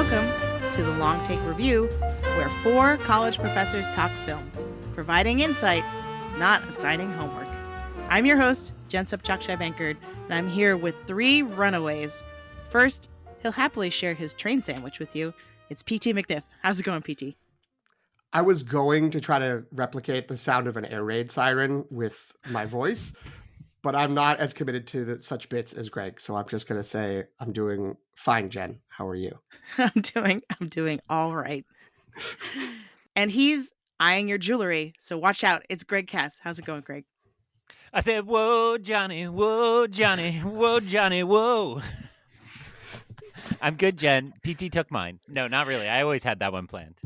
Welcome to the Long Take Review, where 4 college professors talk film, providing insight, not assigning homework. I'm your host, Jen Subchak-Bankard, and I'm here with 3 runaways. First, he'll happily share his train sandwich with you. It's PT McNiff. How's it going, PT? I was going to try to replicate the sound of an air raid siren with my voice, but I'm not as committed to such bits as Greg. So I'm just going to say I'm doing fine, Jen. How are you? I'm doing all right. And he's eyeing your jewelry, so watch out. It's Greg Cass. How's it going, Greg? I said, whoa, Johnny, whoa, Johnny, whoa, Johnny, whoa. I'm good, Jen. PT took mine. No, not really. I always had that one planned.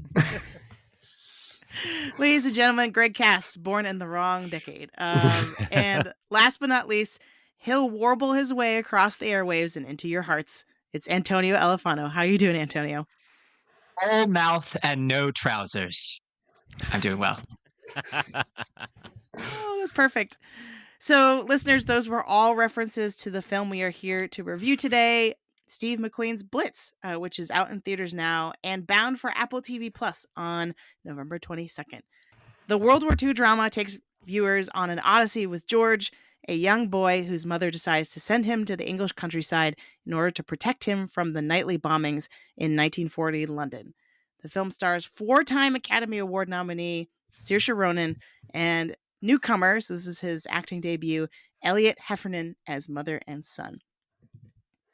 Ladies and gentlemen, Greg Cass, born in the wrong decade. And last but not least, he'll warble his way across the airwaves and into your hearts. It's Antonio Elefano. How are you doing, Antonio? All mouth and no trousers. I'm doing well. Oh, that's perfect. So, listeners, those were all references to the film we are here to review today, Steve McQueen's Blitz, which is out in theaters now and bound for Apple TV Plus on November 22nd. The World War II drama takes viewers on an odyssey with George, a young boy whose mother decides to send him to the English countryside in order to protect him from the nightly bombings in 1940 London. The film stars 4-time Academy Award nominee Saoirse Ronan and newcomer, so this is his acting debut, Elliot Heffernan as mother and son.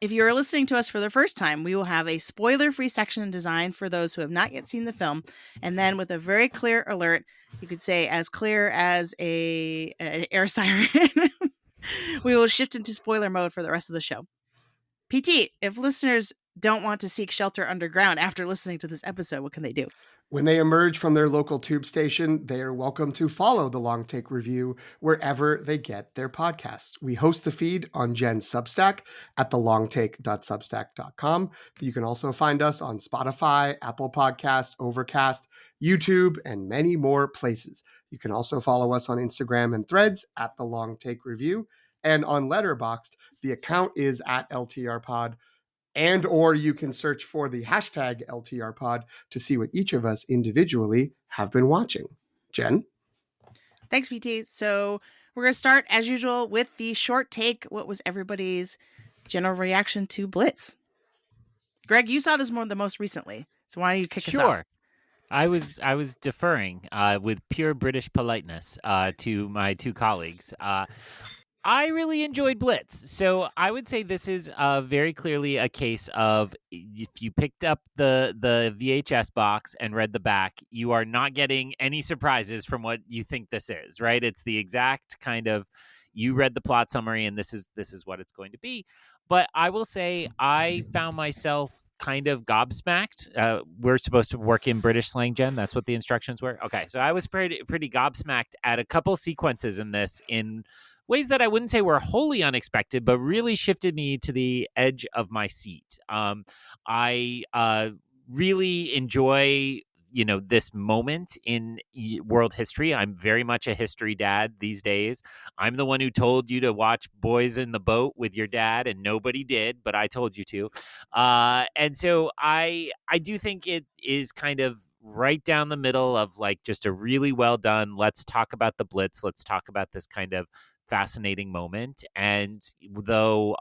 If you are listening to us for the first time, we will have a spoiler-free section designed for those who have not yet seen the film, and then with a very clear alert, you could say as clear as an air siren, we will shift into spoiler mode for the rest of the show. PT, if listeners don't want to seek shelter underground after listening to this episode, what can they do? When they emerge from their local tube station, they are welcome to follow the Long Take Review wherever they get their podcasts. We host the feed on Jen's Substack at thelongtake.substack.com. You can also find us on Spotify, Apple Podcasts, Overcast, YouTube, and many more places. You can also follow us on Instagram and Threads at the Long Take Review. And on Letterboxd, the account is at LTRpod. And or you can search for the hashtag LTRpod to see what each of us individually have been watching. Jen? Thanks, PT. So we're going to start, as usual, with the short take. What was everybody's general reaction to Blitz? Greg, you saw this the most recently, so why don't you kick us off? Sure. I was deferring with pure British politeness to my 2 colleagues. I really enjoyed Blitz. So I would say this is very clearly a case of if you picked up the VHS box and read the back, you are not getting any surprises from what you think this is, right? It's the exact kind of, you read the plot summary and this is what it's going to be. But I will say I found myself kind of gobsmacked. We're supposed to work in British slang, Jen. That's what the instructions were. Okay, so I was pretty gobsmacked at a couple sequences in this in ways that I wouldn't say were wholly unexpected, but really shifted me to the edge of my seat. I really enjoy, this moment in world history. I'm very much a history dad these days. I'm the one who told you to watch Boys in the Boat with your dad, and nobody did, but I told you to. And so I do think it is kind of right down the middle of like just a really well done, let's talk about the Blitz, let's talk about this kind of fascinating moment. And though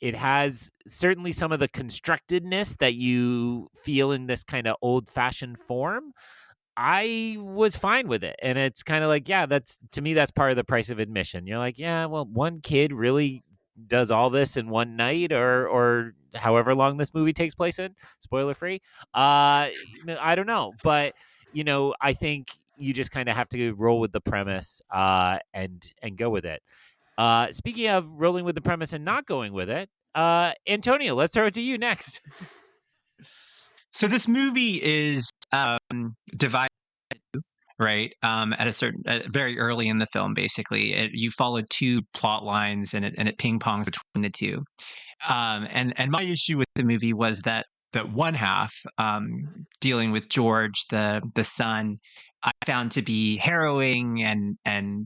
it has certainly some of the constructedness that you feel in this kind of old-fashioned form, I was fine with it. And it's kind of like, yeah, that's part of the price of admission. You're like, yeah, well, one kid really does all this in one night or however long this movie takes place in, spoiler free. I don't know, but I think you just kind of have to roll with the premise and go with it. Speaking of rolling with the premise and not going with it, Antonio, let's throw it to you next. So this movie is divided, right? Very early in the film, basically, you followed 2 plot lines, and it ping pongs between the 2. And my issue with the movie was that one half, dealing with George, the son, I found to be harrowing and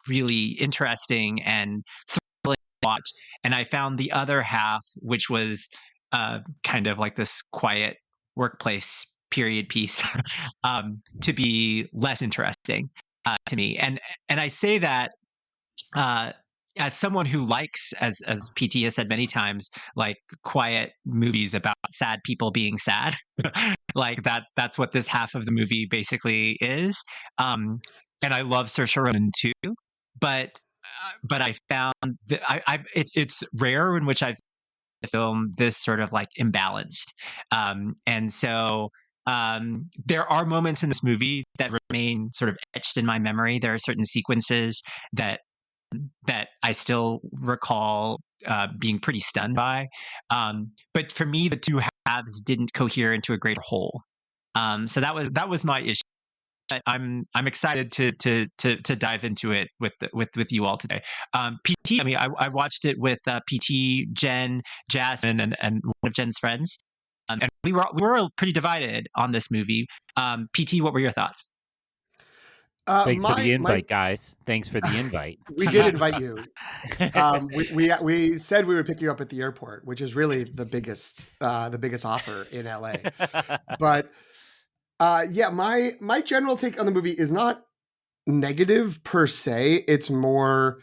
really interesting and thrilling to watch. And I found the other half, which was kind of like this quiet workplace period piece to be less interesting to me. And I say that uh, as someone who likes, as PT has said many times, like quiet movies about sad people being sad, like that's what this half of the movie basically is. And I love Saoirse Ronan too, but I found that it's rare in which I've film this sort of like imbalanced, and so there are moments in this movie that remain sort of etched in my memory. There are certain sequences that I still recall being pretty stunned by. But for me, the two halves didn't cohere into a greater whole. So that was my issue. I'm excited to dive into it with you all today. PT, I mean, I watched it with PT, Jen, Jasmine, and one of Jen's friends, and we were pretty divided on this movie. PT, what were your thoughts? Thanks for the My invite, guys. Thanks for the invite. we did invite you. We said we would pick you up at the airport, which is really the biggest offer in LA. But yeah, my general take on the movie is not negative per se. It's more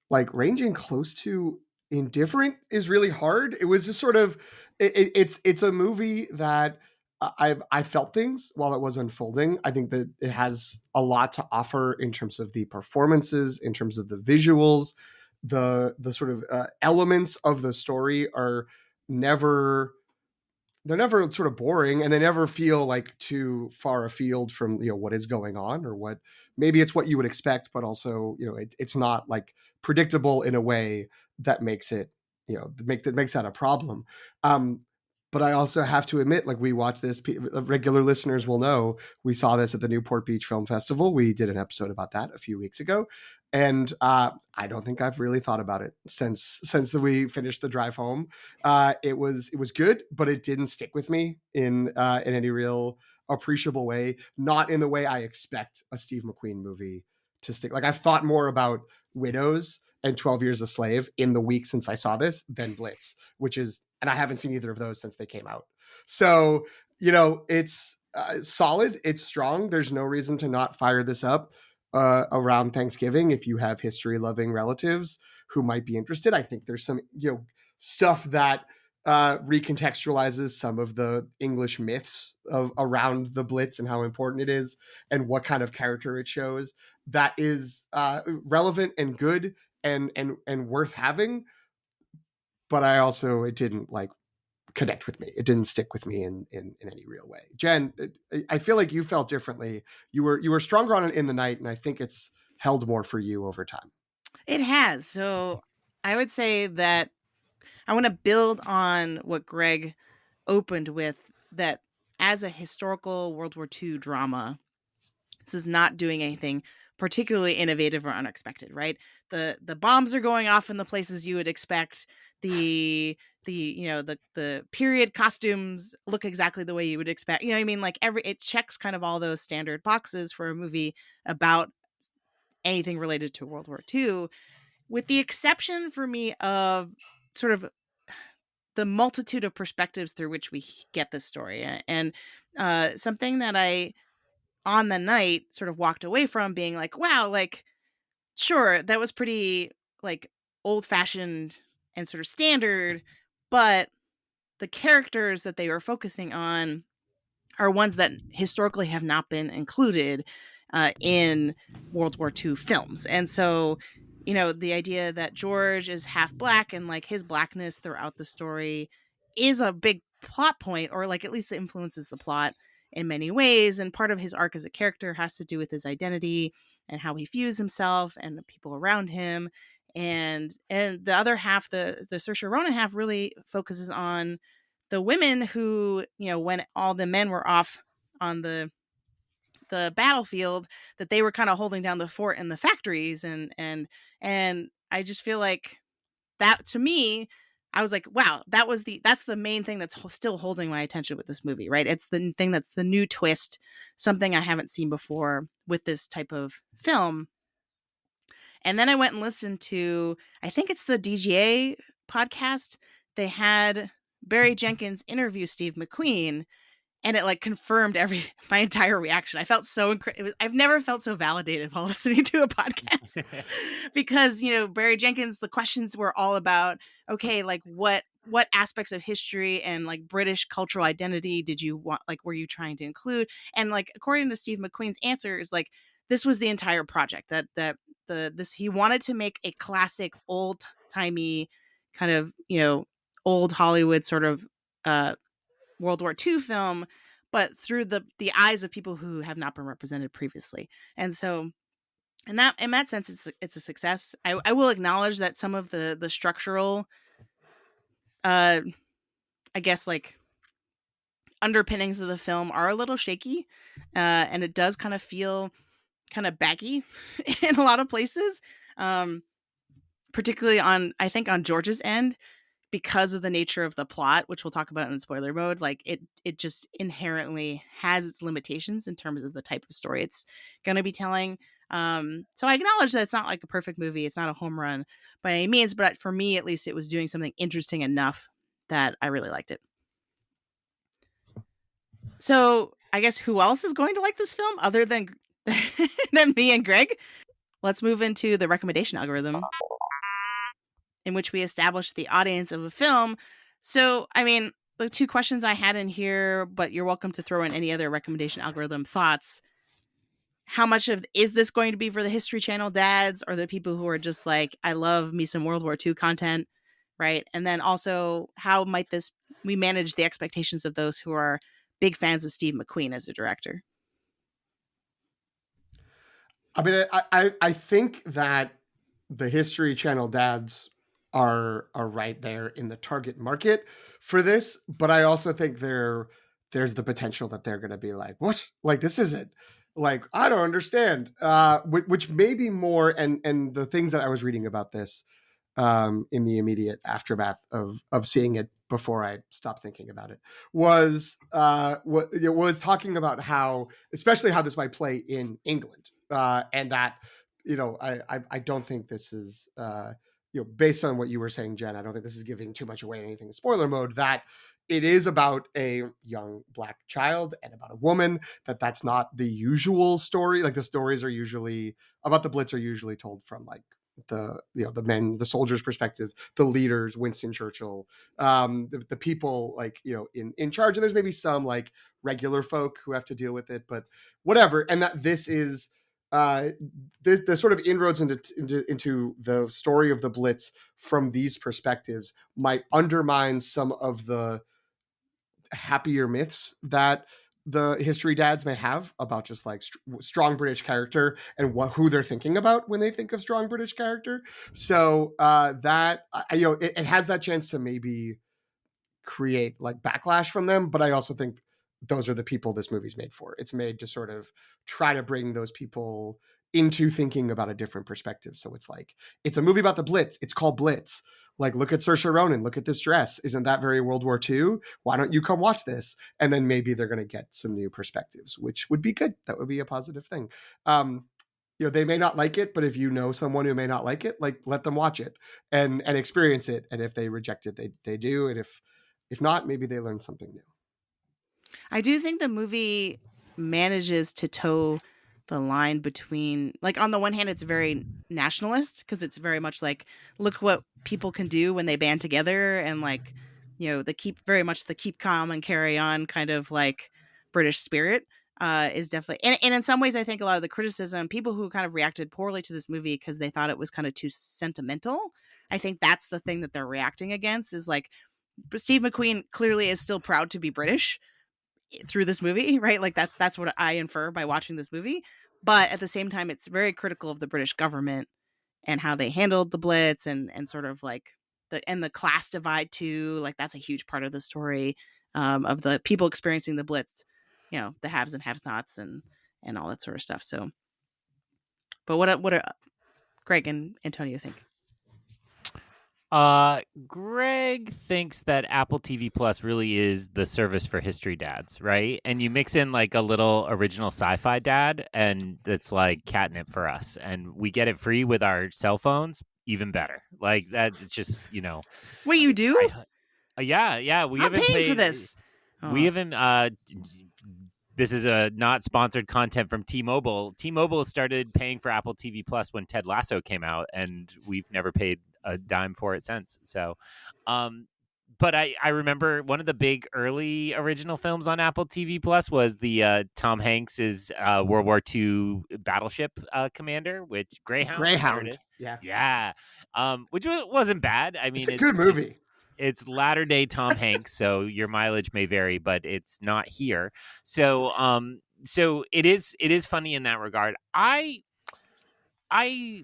like ranging close to indifferent is really hard. It was just sort of it's a movie that I felt things while it was unfolding. I think that it has a lot to offer in terms of the performances, in terms of the visuals, the sort of elements of the story are never they're never sort of boring, and they never feel like too far afield from what is going on, or what maybe it's what you would expect, but also it's not like predictable in a way that makes it that makes that a problem. But I also have to admit, like, we watched this, regular listeners will know, we saw this at the Newport Beach Film Festival. We did an episode about that a few weeks ago. And I don't think I've really thought about it since we finished the drive home. It was good, but it didn't stick with me in any real appreciable way. Not in the way I expect a Steve McQueen movie to stick. Like, I've thought more about Widows and 12 Years a Slave in the week since I saw this than Blitz, and I haven't seen either of those since they came out. So, it's solid. It's strong. There's no reason to not fire this up around Thanksgiving if you have history-loving relatives who might be interested. I think there's some, stuff that recontextualizes some of the English myths around the Blitz and how important it is and what kind of character it shows that is relevant and good and worth having. But it didn't connect with me. It didn't stick with me in any real way. Jen, I feel like you felt differently. You were stronger on it in the night, and I think it's held more for you over time. It has. So I would say that I want to build on what Greg opened with, that as a historical World War II drama, this is not doing anything particularly innovative or unexpected, right? The bombs are going off in the places you would expect. The period costumes look exactly the way you would expect. I mean, like it checks kind of all those standard boxes for a movie about anything related to World War II, with the exception for me of sort of the multitude of perspectives through which we get this story. And something that I, on the night, sort of walked away from being like, wow, like, sure, that was pretty like old fashioned and sort of standard, but the characters that they were focusing on are ones that historically have not been included in World War II films. And so, the idea that George is half black and like his blackness throughout the story is a big plot point, or like at least it influences the plot in many ways. And part of his arc as a character has to do with his identity and how he views himself and the people around him. And the other half, the Saoirse Ronan half, really focuses on the women who, when all the men were off on the battlefield, that they were kind of holding down the fort in the factories. And I just feel like that, to me, I was like, wow, that's the main thing that's still holding my attention with this movie, right? It's the thing that's the new twist, something I haven't seen before with this type of film. And then I went and listened to, I think it's the DGA podcast. They had Barry Jenkins interviews Steve McQueen, and it like confirmed my entire reaction. I felt so I've never felt so validated while listening to a podcast because, Barry Jenkins, the questions were all about, okay, like what aspects of history and like British cultural identity did you want, like, were you trying to include? And like, according to Steve McQueen's answer is like, this was the entire project that he wanted to make a classic old timey kind of, old Hollywood sort of, World War II film, but through the eyes of people who have not been represented previously. And so in that sense, it's a success. I will acknowledge that some of the structural, I guess, like, underpinnings of the film are a little shaky, and it does kind of feel kind of baggy in a lot of places, particularly I think on George's end, because of the nature of the plot, which we'll talk about in spoiler mode. Like it just inherently has its limitations in terms of the type of story it's going to be telling. So I acknowledge that it's not like a perfect movie. It's not a home run by any means, but for me, at least, it was doing something interesting enough that I really liked it. So I guess who else is going to like this film other than me and Greg? Let's move into the recommendation algorithm, in which we establish the audience of a film. So, I mean, the two questions I had in here, but you're welcome to throw in any other recommendation algorithm thoughts. How much is this going to be for the History Channel dads or the people who are just like, I love me some World War II content, right? And then also, how might we manage the expectations of those who are big fans of Steve McQueen as a director? I mean, I think that the History Channel dads are right there in the target market for this, but I also think there's the potential that they're going to be like, what? Like, this isn't, like, I don't understand. Which may be more, and the things that I was reading about this in the immediate aftermath of seeing it before I stopped thinking about it was talking about how, especially how this might play in England, and that, I don't think this is, based on what you were saying, Jen, I don't think this is giving too much away anything in spoiler mode, that it is about a young Black child and about a woman, that's not the usual story. Like, the stories are usually about the Blitz are usually told from like the soldiers' perspective, the leaders, Winston Churchill, the people like, in charge, and there's maybe some like regular folk who have to deal with it, but whatever. And that this is the sort of inroads into the story of the Blitz from these perspectives might undermine some of the happier myths that the history dads may have about just like strong British character and who they're thinking about when they think of strong British character. So that, it has that chance to maybe create like backlash from them. But I also think those are the people this movie's made for. It's made to sort of try to bring those people into thinking about a different perspective. So it's like, it's a movie about the Blitz. It's called Blitz. Like, look at Saoirse Ronan. Look at this dress. Isn't that very World War II? Why don't you come watch this? And then maybe they're going to get some new perspectives, which would be good. That would be a positive thing. They may not like it, but if you know someone who may not like it, like, let them watch it and experience it. And if they reject it, they do. And if not, maybe they learn something new. I do think the movie manages to toe the line between, like, on the one hand, it's very nationalist because it's very much like, look what people can do when they band together, and like, the keep calm and carry on kind of like British spirit is definitely, and in some ways, I think a lot of the criticism, people who kind of reacted poorly to this movie because they thought it was kind of too sentimental, I think that's the thing that they're reacting against, is like, Steve McQueen clearly is still proud to be British through this movie, right? Like, that's what I infer by watching this movie. But at the same time, it's very critical of the British government and how they handled the Blitz, and sort of like the class divide too. Like, that's a huge part of the story of the people experiencing the Blitz, the haves and have-nots and all that sort of stuff. So, but what are Greg and Antonio think? Greg thinks that Apple TV Plus really is the service for history dads, right? And you mix in like a little original sci-fi dad, and it's like catnip for us, and we get it free with our cell phones. Even better. Like, that, it's just, Wait, you do? Yeah. We I'm haven't paying for played. this. We haven't. This is a not sponsored content from T-Mobile. T-Mobile started paying for Apple TV Plus when Ted Lasso came out, and we've never paid a dime for it since. So, but I remember one of the big early original films on Apple TV Plus was the Tom Hanks's World War II battleship commander, which Greyhound. There it is. Yeah. Which wasn't bad. I mean, it's a good movie. It's latter day Tom Hanks, so your mileage may vary, but it's not here. So so it is funny in that regard. I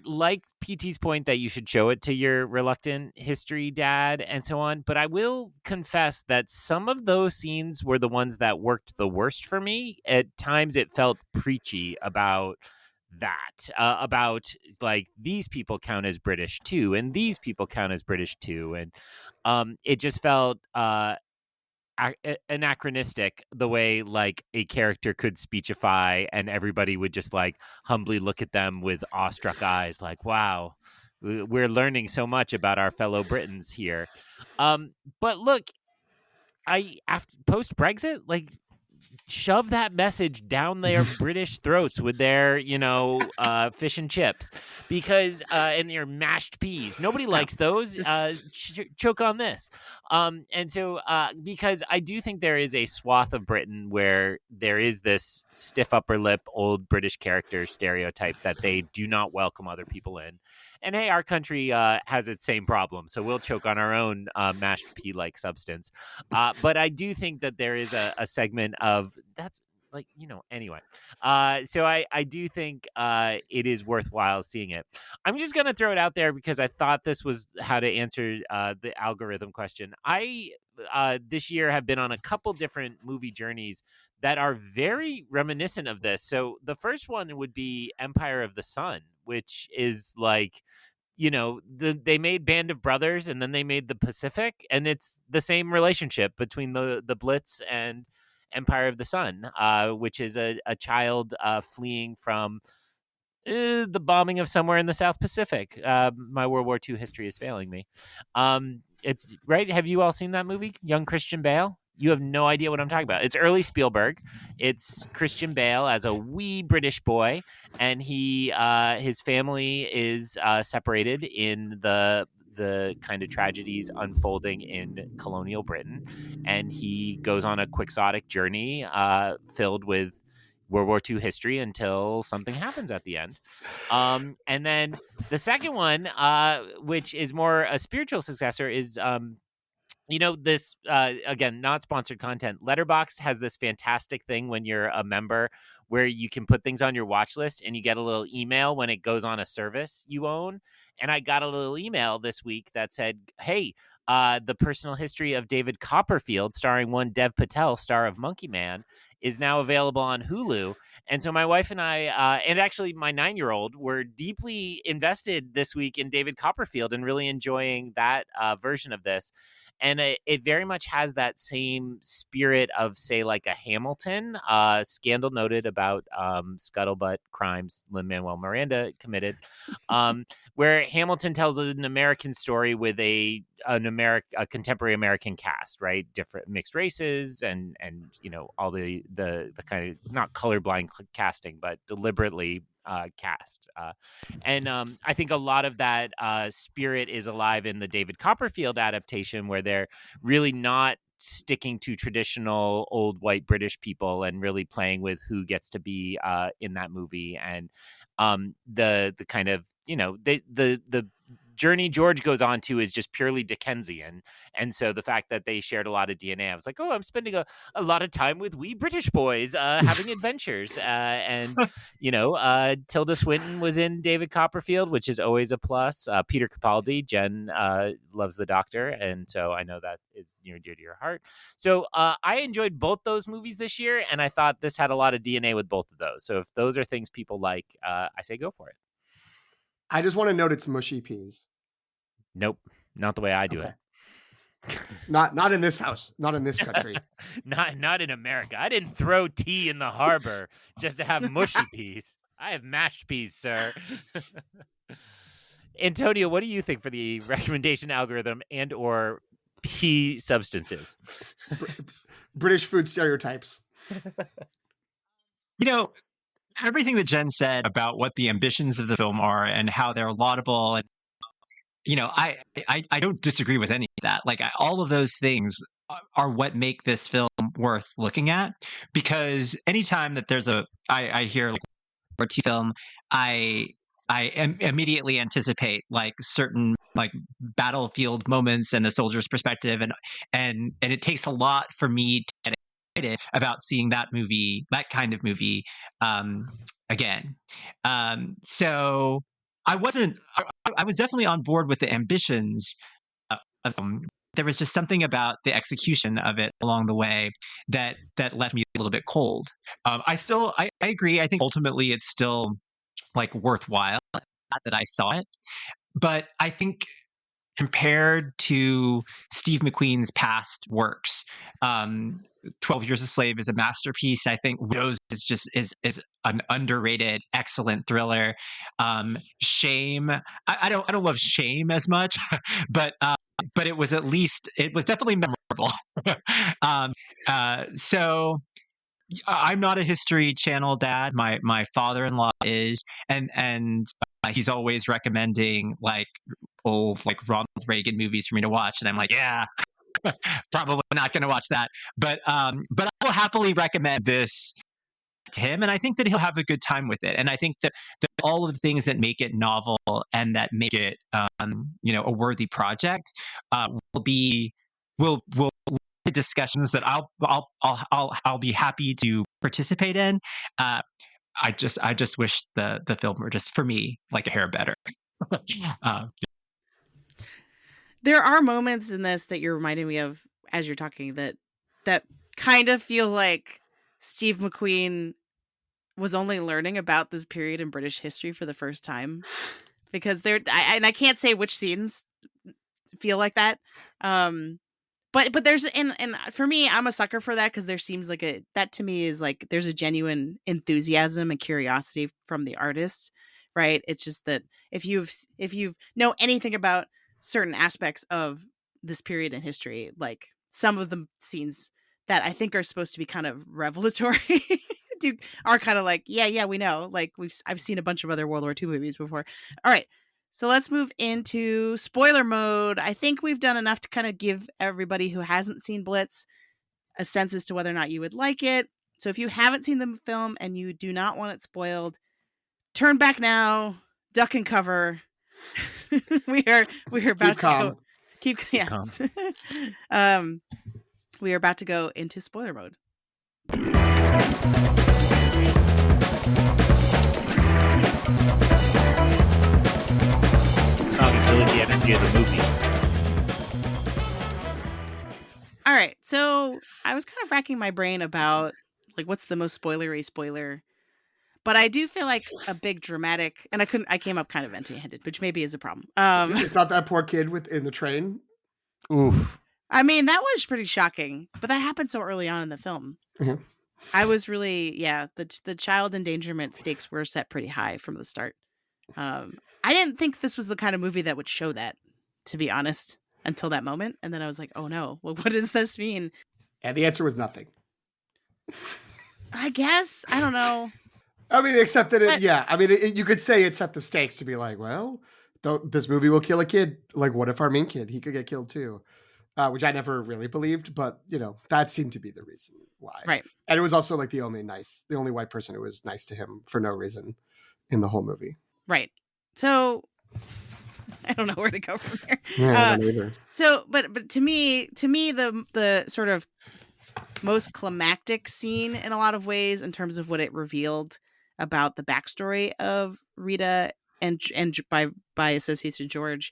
like PT's point that you should show it to your reluctant history dad and so on, but I will confess that some of those scenes were the ones that worked the worst for me. At times it felt preachy about that, about like these people count as British too, and these people count as British too, and it just felt anachronistic the way like a character could speechify and everybody would just like humbly look at them with awestruck eyes like, wow, we're learning so much about our fellow Britons here. But look, after post Brexit, like, shove that message down their British throats with their, fish and chips, because and their mashed peas. Nobody likes those. Choke on this. And so because I do think there is a swath of Britain where there is this stiff upper lip old British character stereotype that they do not welcome other people in. And hey, our country has its same problem, so we'll choke on our own mashed pea-like substance. But I do think that there is a segment of that's like, anyway. So I do think it is worthwhile seeing it. I'm just going to throw it out there because I thought this was how to answer the algorithm question. I this year have been on a couple different movie journeys that are very reminiscent of this. So the first one would be Empire of the Sun, which is like, they made Band of Brothers and then they made The Pacific, and it's the same relationship between the Blitz and Empire of the Sun, which is a child fleeing from the bombing of somewhere in the South Pacific. My World War II history is failing me. It's right. Have you all seen that movie, Young Christian Bale? You have no idea what I'm talking about. It's early Spielberg. It's Christian Bale as a wee British boy, and his family is separated in the kind of tragedies unfolding in colonial Britain, and he goes on a quixotic journey filled with World War II history until something happens at the end. And then the second one, which is more a spiritual successor, is this again, not sponsored content. Letterboxd has this fantastic thing when you're a member where you can put things on your watch list and you get a little email when it goes on a service you own. And I got a little email this week that said, hey, the personal history of David Copperfield, starring one Dev Patel, star of Monkey Man, is now available on Hulu. And so my wife and I, and actually my 9-year-old, were deeply invested this week in David Copperfield and really enjoying that version of this. And it very much has that same spirit of, say, like a Hamilton. Scandal noted about scuttlebutt crimes Lin-Manuel Miranda committed, where Hamilton tells an American story with a contemporary American cast, right? Different mixed races and all the kind of not colorblind casting, but deliberately cast. And I think a lot of that spirit is alive in the David Copperfield adaptation, where they're really not sticking to traditional old white British people and really playing with who gets to be in that movie. And the kind of, the journey George goes on to is just purely Dickensian. And so the fact that they shared a lot of DNA, I was like, oh, I'm spending a lot of time with wee British boys having adventures. And, Tilda Swinton was in David Copperfield, which is always a plus. Peter Capaldi, Jen loves the Doctor. And so I know that is near and dear to your heart. So I enjoyed both those movies this year. And I thought this had a lot of DNA with both of those. So if those are things people like, I say go for it. I just want to note it's mushy peas. Nope, not the way I do it. Not in this house, not in this country. not in America. I didn't throw tea in the harbor just to have mushy peas. I have mashed peas, sir. Antonio, what do you think for the recommendation algorithm and or pea substances. British food stereotypes. You know, everything that Jen said about what the ambitions of the film are and how they're laudable, and I don't disagree with any of that. Like all of those things are what make this film worth looking at. Because anytime that I hear like War II film, I immediately anticipate like certain like battlefield moments and the soldier's perspective, and it takes a lot for me to get excited about seeing that kind of movie again. So I wasn't. I was definitely on board with the ambitions of them. There was just something about the execution of it along the way that left me a little bit cold. I agree. I think ultimately it's still like worthwhile that I saw it, but I think compared to Steve McQueen's past works, 12 Years a Slave is a masterpiece. I think Widows is an underrated, excellent thriller. Shame, I don't love Shame as much, but it was definitely memorable. So I'm not a History Channel dad. My father-in-law is, and he's always recommending like old like Ronald Reagan movies for me to watch, and I'm like, yeah, probably not going to watch that. But I will happily recommend this to him, and I think that he'll have a good time with it. And I think that all of the things that make it novel and that make it a worthy project will be discussions that I'll be happy to participate in. I just wish the film were just for me like a hair better. There are moments in this that you're reminding me of as you're talking that kind of feel like Steve McQueen was only learning about this period in British history for the first time, because I can't say which scenes feel like that. But there's and for me, I'm a sucker for that, because there seems like that to me is like there's a genuine enthusiasm and curiosity from the artist, right? It's just that if you've know anything about certain aspects of this period in history, like some of the scenes that I think are supposed to be kind of revelatory are kind of like, yeah, we know. Like I've seen a bunch of other World War II movies before. All right. So let's move into spoiler mode. I think we've done enough to kind of give everybody who hasn't seen Blitz a sense as to whether or not you would like it. So if you haven't seen the film and you do not want it spoiled, turn back now, duck and cover. we are about to go. Keep calm. We are about to go into spoiler mode. Really the energy of the movie. All right, so I was kind of racking my brain about like what's the most spoilery spoiler, but I do feel like a big dramatic, and I came up kind of empty-handed, which maybe is a problem. It's not that poor kid in the train. Oof. I mean, that was pretty shocking, but that happened so early on in the film. Mm-hmm. I was really, the child endangerment stakes were set pretty high from the start. I didn't think this was the kind of movie that would show that, to be honest, until that moment. And then I was like, oh no, well, what does this mean? And the answer was nothing. I guess. I don't know. I mean, except that you could say it set the stakes to be like, well, this movie will kill a kid. Like, what if our main kid, he could get killed too? Which I never really believed, but that seemed to be the reason why. Right. And it was also like the only white person who was nice to him for no reason in the whole movie. Right. So I don't know where to go from here. Yeah, I don't either. So, but to me, the sort of most climactic scene in a lot of ways, in terms of what it revealed about the backstory of Rita and by association George,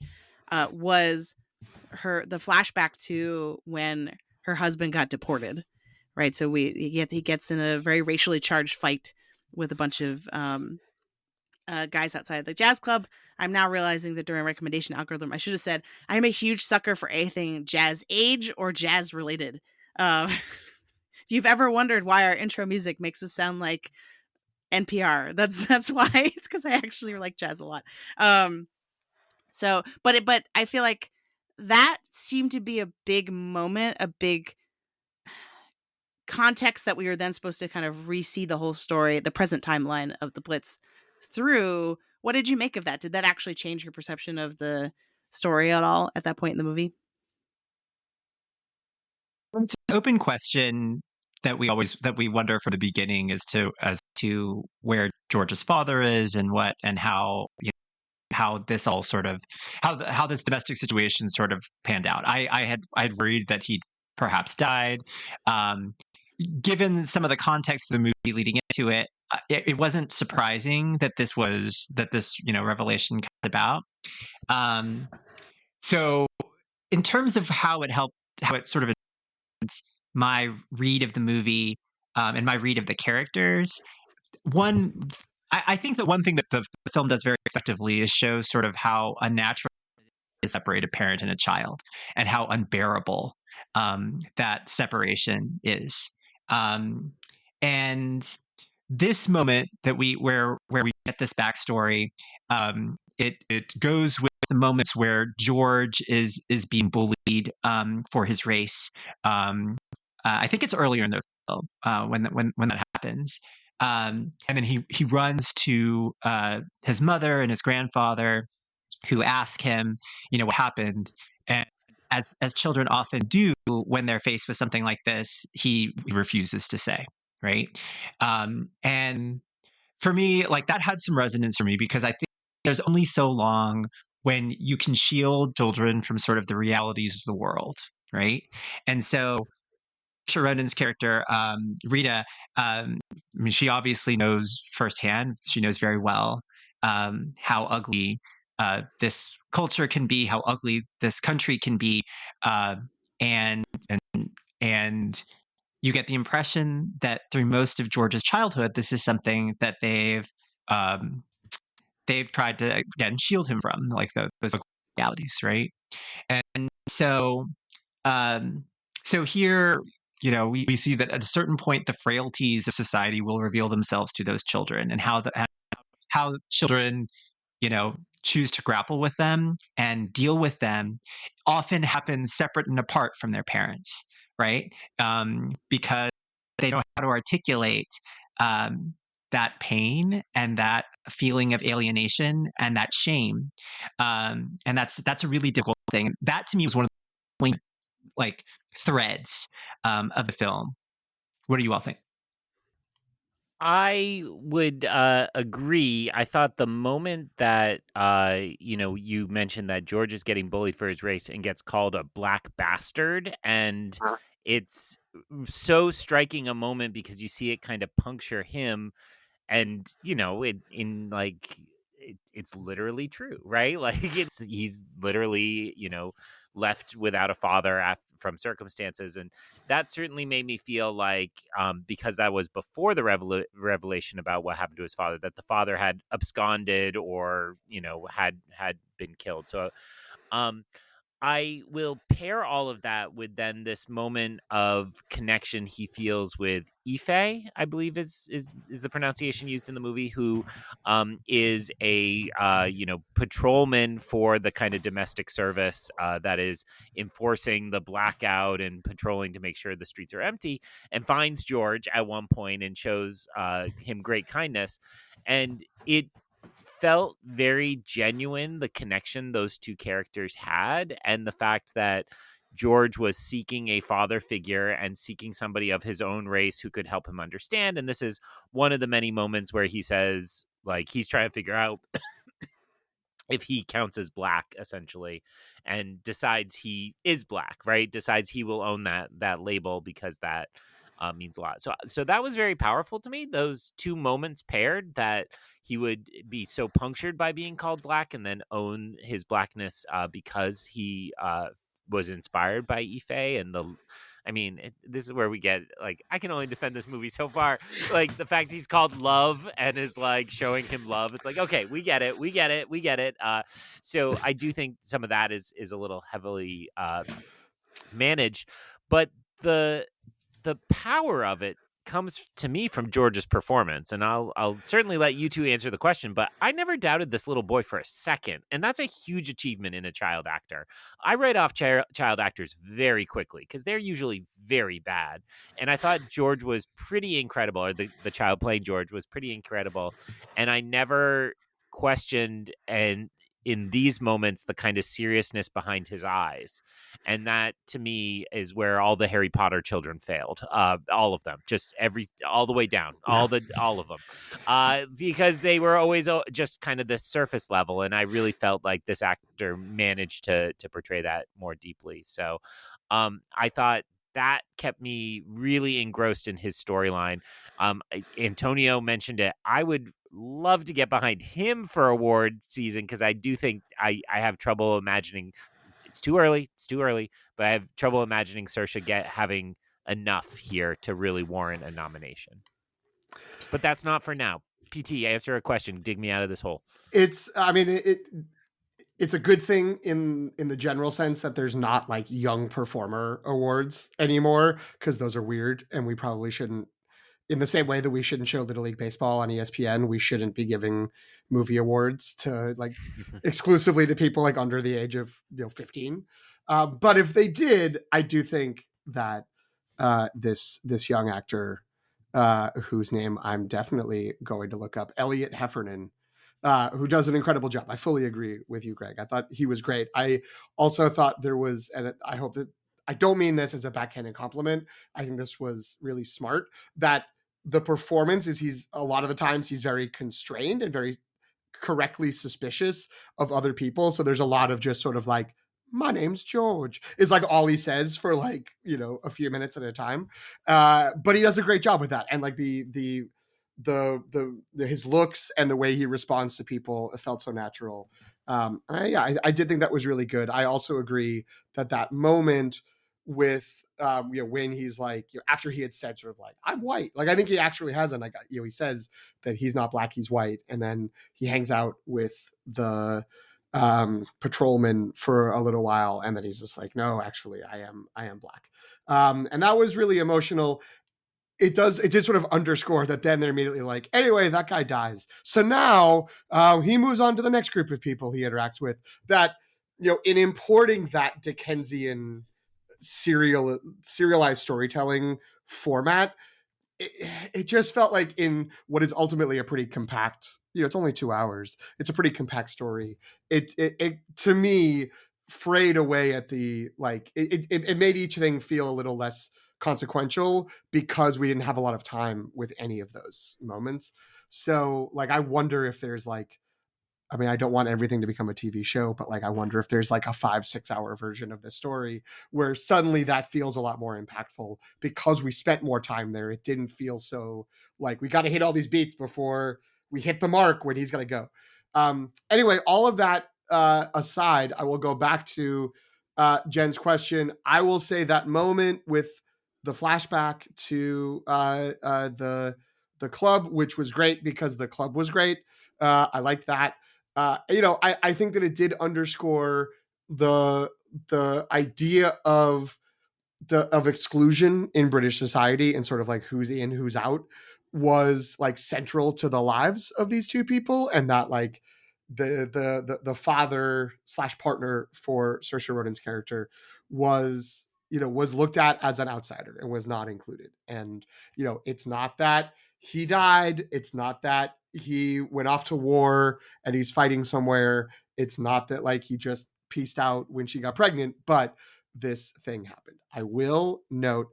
was the flashback to when her husband got deported. Right. So he gets in a very racially charged fight with a bunch of guys outside the jazz club. I'm now realizing that during recommendation algorithm, I should have said I'm a huge sucker for anything jazz age or jazz related. If you've ever wondered why our intro music makes us sound like NPR, that's why. It's because I actually like jazz a lot. But I feel like that seemed to be a big moment, a big context that we were then supposed to kind of re-see the whole story, the present timeline of the Blitz through. What did you make of that? Did that actually change your perception of the story at all at that point in the movie? It's an open question that we wonder from the beginning as to where George's father is and what and how how this all sort of how this domestic situation sort of panned out. I had worried that he'd perhaps died. Um, Given some of the context of the movie leading into it, it wasn't surprising that this revelation came about. So in terms of how it helped, how it sort of my read of the movie and my read of the characters, one I think that one thing that the film does very effectively is show sort of how unnatural it is to separate a parent and a child, and how unbearable that separation is. Um, and this moment that where we get this backstory, it goes with the moments where George is being bullied for his race. I think it's earlier in the film when that happens. And then he runs to his mother and his grandfather, who ask him, what happened. And as children often do when they're faced with something like this, he refuses to say, right? And for me, like, that had some resonance for me, because I think there's only so long when you can shield children from sort of the realities of the world, right? And so Sharonan's character, Rita, I mean, she obviously knows firsthand. She knows very well how ugly this culture can be, how ugly this country can be, uh, and and you get the impression that through most of George's childhood, this is something that um, they've tried to, again, shield him from, like those realities, right? And um, so here, we see that at a certain point, the frailties of society will reveal themselves to those children, and how children, choose to grapple with them and deal with them often happens separate and apart from their parents, right? Because they know how to articulate um, that pain and that feeling of alienation and that shame, and that's a really difficult thing. That to me was one of the point, like, threads of the film. What do you all think? I would agree. I thought the moment that you mentioned that George is getting bullied for his race and gets called a black bastard, and it's so striking a moment because you see it kind of puncture him, and it's literally true, right? Like, he's literally left without a father from circumstances, and that certainly made me feel like, because that was before the revelation about what happened to his father, that the father had absconded or had been killed. So I will pair all of that with then this moment of connection he feels with Ife, I believe is the pronunciation used in the movie, who is a patrolman for the kind of domestic service that is enforcing the blackout and patrolling to make sure the streets are empty, and finds George at one point and shows him great kindness, and it felt very genuine, the connection those two characters had, and the fact that George was seeking a father figure and seeking somebody of his own race who could help him understand. And this is one of the many moments where he says, like, he's trying to figure out if he counts as black, essentially, and decides he is black, right? Decides he will own that label because that means a lot. So that was very powerful to me. Those two moments paired, that he would be so punctured by being called black and then own his blackness because he was inspired by Ife and this is where we get, like, I can only defend this movie so far. Like, the fact he's called Love and is like showing him love. It's like, okay, we get it. So I do think some of that is a little heavily managed, but the power of it comes to me from George's performance, and I'll certainly let you two answer the question, but I never doubted this little boy for a second, and that's a huge achievement in a child actor. I write off child actors very quickly because they're usually very bad, and I thought George was pretty incredible, or the child playing George was pretty incredible, and I never questioned and in these moments the kind of seriousness behind his eyes, and that to me is where all the Harry Potter children failed, all of them, just all the way down, all of them, because they were always just kind of this surface level, and I really felt like this actor managed to portray that more deeply. So I thought that kept me really engrossed in his storyline. Antonio mentioned it. I would love to get behind him for award season because I do think I have trouble imagining. It's too early, but I have trouble imagining Saoirse having enough here to really warrant a nomination. But that's not for now. PT, answer a question. Dig me out of this hole. It's a good thing in the general sense that there's not like young performer awards anymore, because those are weird, and we probably shouldn't. In the same way that we shouldn't show Little League Baseball on ESPN, we shouldn't be giving movie awards to like exclusively to people like under the age of 15. But if they did, I do think that this young actor, whose name I'm definitely going to look up, Elliot Heffernan, who does an incredible job. I fully agree with you, Greg. I thought he was great. I also thought there was, and I hope that I don't mean this as a backhanded compliment. I think this was really smart, that the performance is he's a lot of the times he's very constrained and very correctly suspicious of other people. So there's a lot of just sort of like, my name's George is like all he says for like, a few minutes at a time. But he does a great job with that. And like the his looks and the way he responds to people, it felt so natural. I did think that was really good. I also agree that moment with when he's like, after he had said sort of like, I'm white, like I think he actually has, and like he says that he's not black, he's white, and then he hangs out with the patrolman for a little while, and then he's just like, no, actually I am black, and that was really emotional. It did sort of underscore that then they're immediately like, anyway, that guy dies. So now he moves on to the next group of people he interacts with. That, in importing that Dickensian serialized storytelling format, it just felt like in what is ultimately a pretty compact, it's only 2 hours. It's a pretty compact story. It to me frayed away at the, like, it made each thing feel a little less consequential because we didn't have a lot of time with any of those moments. So like, I wonder if there's like, I mean, I don't want everything to become a TV show, but like, I wonder if there's like a 5-6 hour version of this story where suddenly that feels a lot more impactful because we spent more time there. It didn't feel so like we got to hit all these beats before we hit the mark when he's going to go. Anyway, all of that aside, I will go back to Jen's question. I will say that moment with the flashback to the club, which was great because the club was great. I liked that. I think that it did underscore the idea of exclusion in British society and sort of like who's in, who's out was like central to the lives of these two people, and that like the father / partner for Saoirse Ronan's character was looked at as an outsider and was not included. And it's not that he died, it's not that he went off to war and he's fighting somewhere, it's not that like he just pieced out when she got pregnant, but this thing happened. I will note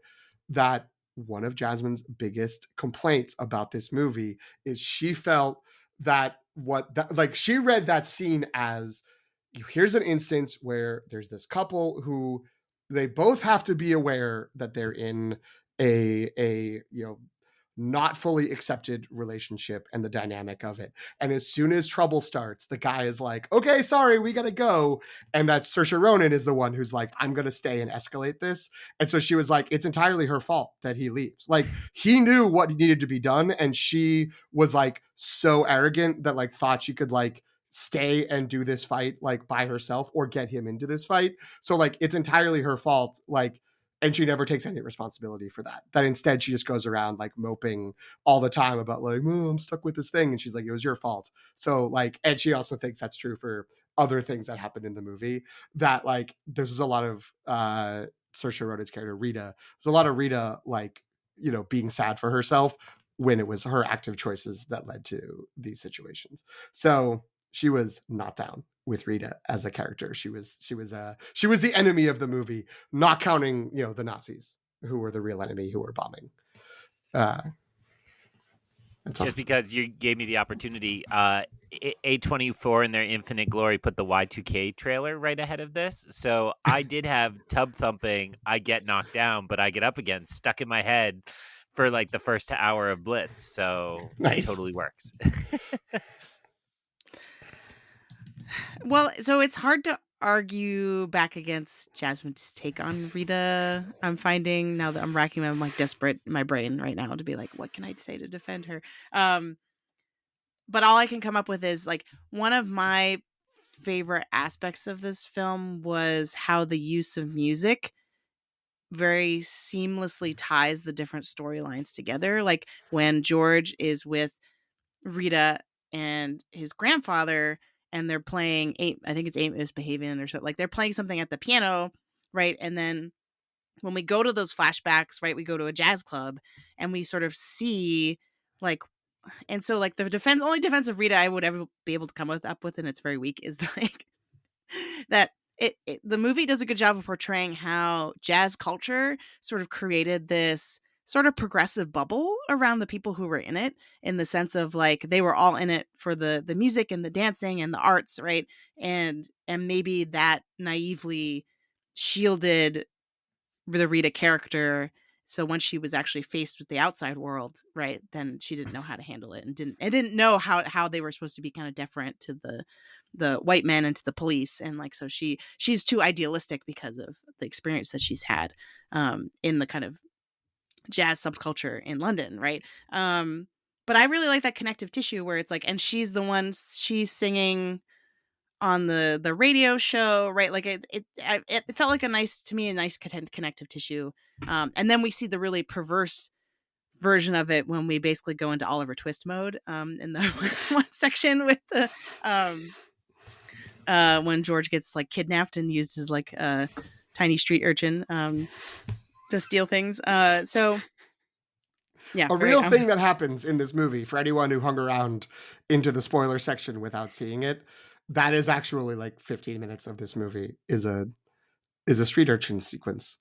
that one of Jasmine's biggest complaints about this movie is she felt that she read that scene as, here's an instance where there's this couple who they both have to be aware that they're in a not fully accepted relationship and the dynamic of it. And as soon as trouble starts, the guy is like, okay, sorry, we gotta go. And that Saoirse Ronan is the one who's like, I'm gonna stay and escalate this. And so she was like, it's entirely her fault that he leaves. Like, he knew what needed to be done, and she was like so arrogant that like thought she could like stay and do this fight like by herself or get him into this fight. So like, it's entirely her fault. Like, And she never takes any responsibility for that. That instead she just goes around like moping all the time about like, oh, I'm stuck with this thing. And she's like, it was your fault. So like, and she also thinks that's true for other things that happened in the movie, that like, there's a lot of Saoirse Ronan's character, Rita. There's a lot of Rita, like, you know, being sad for herself when it was her active choices that led to these situations. So she was not down with Rita as a character. She was the enemy of the movie, not counting, you know, the Nazis, who were the real enemy, who were bombing. Just because you gave me the opportunity, A24 in their infinite glory put the Y2K trailer right ahead of this. So I did have tub thumping, I get knocked down, but I get up again, stuck in my head for like the first hour of Blitz. So nice. It totally works. Well, so it's hard to argue back against Jasmine's take on Rita. I'm finding now that I'm racking, I'm like desperate in my brain right now to be like, what can I say to defend her? But all I can come up with is like, one of my favorite aspects of this film was how the use of music very seamlessly ties the different storylines together. Like when George is with Rita and his grandfather, and they're playing I think it's Ain't Misbehaving or something. Like they're playing something at the piano, right? And then when we go to those flashbacks, right, we go to a jazz club and we sort of see like, and so like the only defense of Rita I would ever be able to come up with, and it's very weak, is like that the movie does a good job of portraying how jazz culture sort of created this sort of progressive bubble around the people who were in it, in the sense of like they were all in it for the music and the dancing and the arts, right? And maybe that naively shielded the Rita character. So when she was actually faced with the outside world, right, then she didn't know how to handle it, and didn't know how they were supposed to be kind of deferent to the white men and to the police. And like, so she's too idealistic because of the experience that she's had in the kind of jazz subculture in London, right? But I really like that connective tissue where it's like, and she's the one, she's singing on the radio show, right? Like it felt like a nice connective tissue. And then we see the really perverse version of it when we basically go into Oliver Twist mode in the one section with the when George gets like kidnapped and used as like a tiny street urchin to steal things. So yeah, a real thing that happens in this movie, for anyone who hung around into the spoiler section without seeing it, that is actually like 15 minutes of this movie is a street urchin sequence.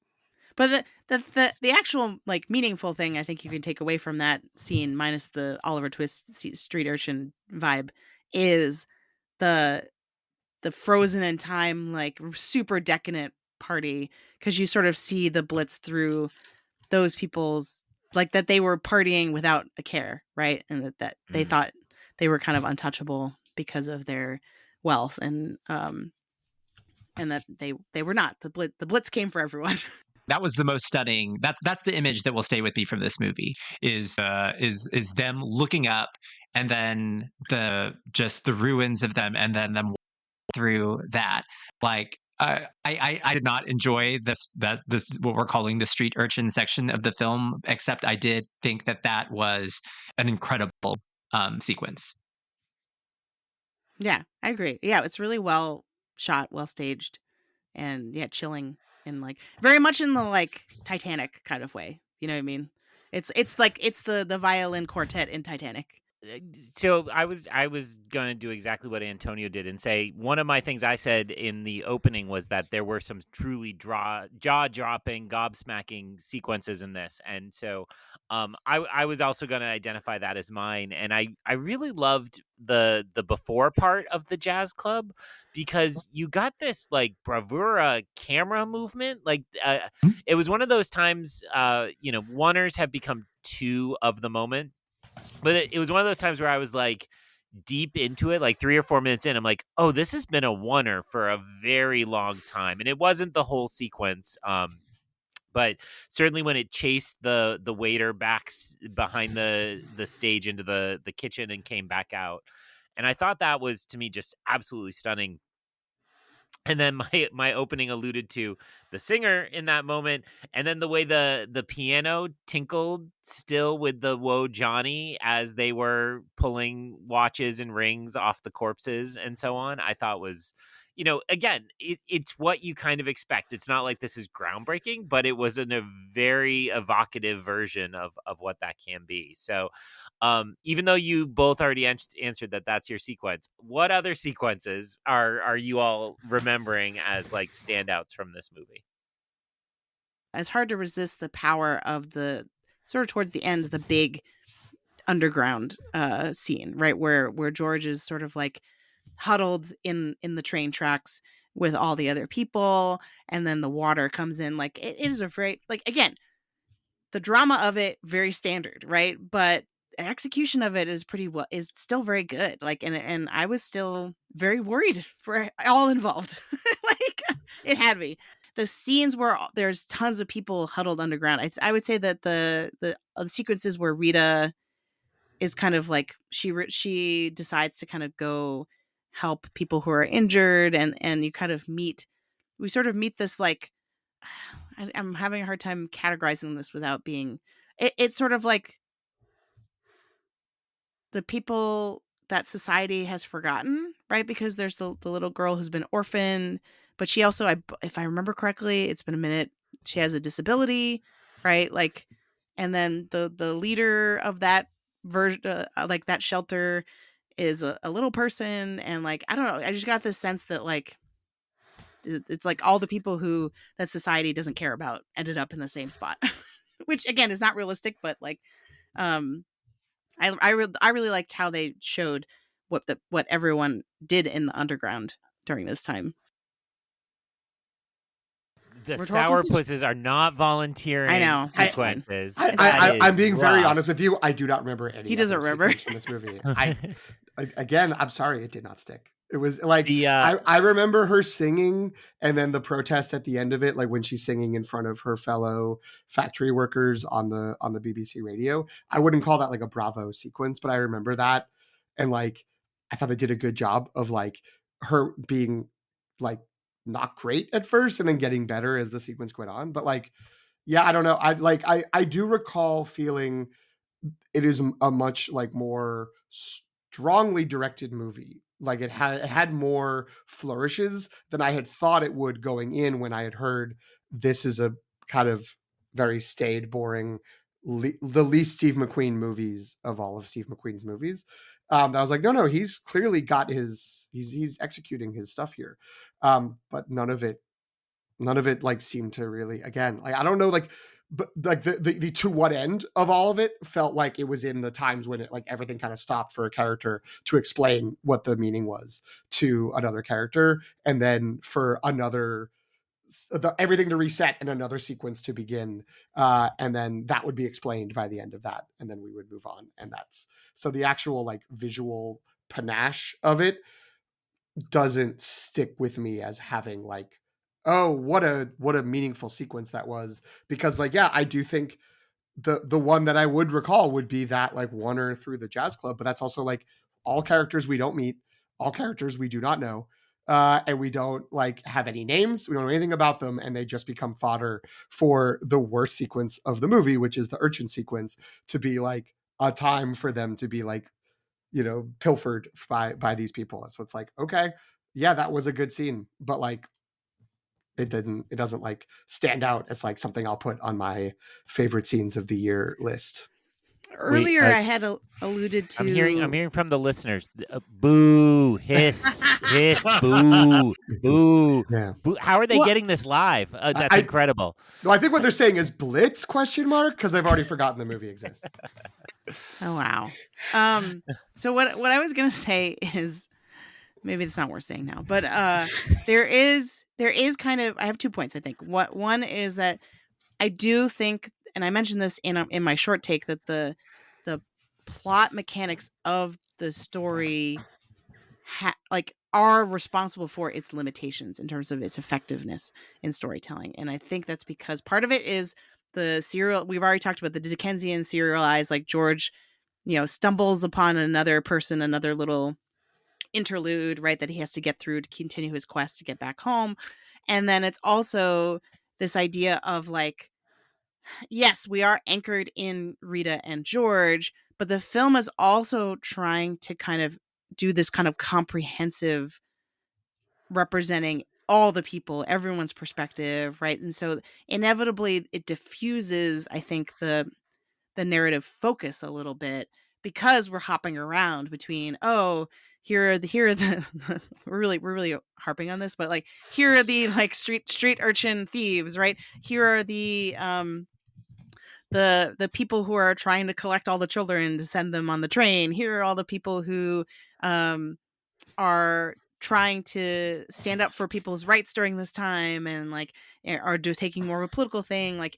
But the actual like meaningful thing I think you can take away from that scene, minus the Oliver Twist street urchin vibe, is the frozen in time, like super decadent party, because you sort of see the Blitz through those people's, like, that they were partying without a care, right? And that they thought they were kind of untouchable because of their wealth, and that they were not. The Blitz came for everyone. That was the most stunning. That's the image that will stay with me from this movie, is them looking up, and then the ruins of them, and then them through that. Like I did not enjoy this what we're calling the street urchin section of the film, except I did think that was an incredible sequence. Yeah, I agree. Yeah, it's really well shot, well staged, and yeah, chilling, and like very much in the like Titanic kind of way. You know what I mean? It's like it's the violin quartet in Titanic. So I was going to do exactly what Antonio did and say one of my things I said in the opening was that there were some truly jaw-dropping, gobsmacking sequences in this, and so I was also going to identify that as mine, and I really loved the before part of the jazz club, because you got this like bravura camera movement, like it was one of those times, oneers have become two of the moment. But it was one of those times where I was like deep into it, like 3 or 4 minutes in. I'm like, oh, this has been a oneer for a very long time. And it wasn't the whole sequence. But certainly when it chased the waiter back behind the stage into the kitchen and came back out. And I thought that was, to me, just absolutely stunning. And then my opening alluded to the singer in that moment, and then the way the piano tinkled still with the "Whoa Johnny" as they were pulling watches and rings off the corpses and so on, I thought was, again, it's what you kind of expect. It's not like this is groundbreaking, but it was a very evocative version of what that can be. So even though you both already answered that that's your sequence, what other sequences are you all remembering as like standouts from this movie? It's hard to resist the power of the sort of towards the end, the big underground scene, right? Where George is sort of like huddled in the train tracks with all the other people, and then the water comes in. Like it is a very, like, again, the drama of it very standard, right? But execution of it is still very good. Like, and I was still very worried for all involved. Like, it had me. The scenes where there's tons of people huddled underground, I would say that the sequences where Rita is kind of like she decides to kind of go help people who are injured, and you kind of we sort of meet this, like, I'm having a hard time categorizing this without being it's sort of like the people that society has forgotten, right? Because there's the little girl who's been orphaned, but she also, if I remember correctly, it's been a minute, she has a disability, right? Like, and then the leader of that version, like that shelter, is a little person, and like, I don't know, I just got this sense that like it's like all the people who that society doesn't care about ended up in the same spot, which again is not realistic, but like, um, I really liked how they showed what everyone did in the underground during this time. The Rhetorical sourpusses are not volunteering I know. It's fine. sequences. I'm being very rough. honest with you. I do not remember any. He doesn't other remember. sequence from this movie. Again, I'm sorry, it did not stick. It was like The, I remember her singing, and then the protest at the end of it, like when she's singing in front of her fellow factory workers on the BBC radio. I wouldn't call that like a Bravo sequence, but I remember that, and like I thought they did a good job of like her being like not great at first and then getting better as the sequence went on. But like, yeah, I don't know. I do recall feeling it is a much like more strongly directed movie. Like it had more flourishes than I had thought it would going in when I had heard this is a kind of very staid, boring, the least Steve McQueen movies of all of Steve McQueen's movies. I was like, no, he's clearly got he's executing his stuff here. But none of it like seemed to really, again, like I don't know, like, but like the to what end of all of it felt like it was in the times when it like everything kind of stopped for a character to explain what the meaning was to another character, and then for everything to reset and another sequence to begin, and then that would be explained by the end of that, and then we would move on. And that's so the actual like visual panache of it doesn't stick with me as having like, oh, what a meaningful sequence that was. Because like, yeah, I do think the one that I would recall would be that like Warner through the jazz club, but that's also like all characters we don't meet, all characters we do not know, and we don't like have any names, we don't know anything about them, and they just become fodder for the worst sequence of the movie, which is the urchin sequence, to be like a time for them to be like, pilfered by these people. So it's like, okay, yeah, that was a good scene, but like it doesn't like stand out as like something I'll put on my favorite scenes of the year list. Earlier, I had alluded to. I'm hearing from the listeners. Boo, hiss, hiss, boo, boo, Yeah. boo. How are they getting this live? That's incredible. No, I think what they're saying is Blitz ? Because they've already forgotten the movie exists. Oh wow. So what I was gonna say is, maybe it's not worth saying now, but there is kind of, I have 2 points, I think. One is that I do think, and I mentioned this in my short take, that the plot mechanics of the story are responsible for its limitations in terms of its effectiveness in storytelling. And I think that's because part of it is the serial, we've already talked about the Dickensian serialized, like George, stumbles upon another person, another little interlude, right, that he has to get through to continue his quest to get back home. And then it's also this idea of like, yes, we are anchored in Rita and George, but the film is also trying to kind of do this kind of comprehensive representing all the people, everyone's perspective, right? And so inevitably it diffuses, I think, the narrative focus a little bit, because we're hopping around between, here are the we're really harping on this, but like, here are the like street urchin thieves, right? Here are the people who are trying to collect all the children to send them on the train. Here are all the people who are trying to stand up for people's rights during this time, and like are taking more of a political thing. Like,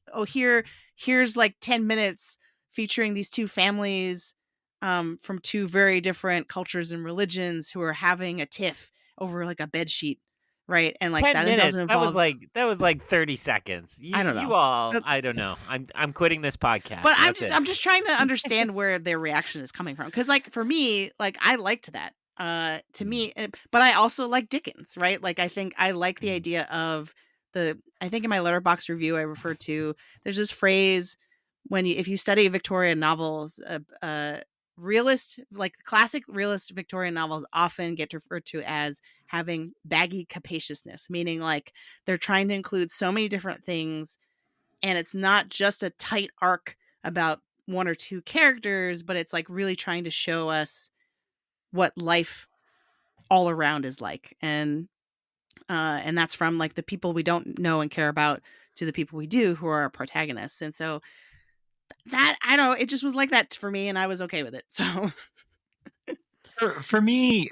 here's like 10 minutes featuring these two families from two very different cultures and religions who are having a tiff over like a bed sheet, right? And like 10 that minutes. doesn't involve. That was like 30 seconds. I don't know. You all, I don't know. I'm quitting this podcast. But I'm just trying to understand where their reaction is coming from, because like for me, like I liked that. To me, but I also like Dickens, right? Like I think I like the idea of I think in my Letterboxd review I referred to, there's this phrase if you study Victorian novels, classic realist Victorian novels often get referred to as having baggy capaciousness, meaning like they're trying to include so many different things, and it's not just a tight arc about one or two characters, but it's like really trying to show us what life all around is like. And that's from like the people we don't know and care about to the people we do, who are our protagonists. And so that, I don't know, it just was like that for me, and I was okay with it. So for me,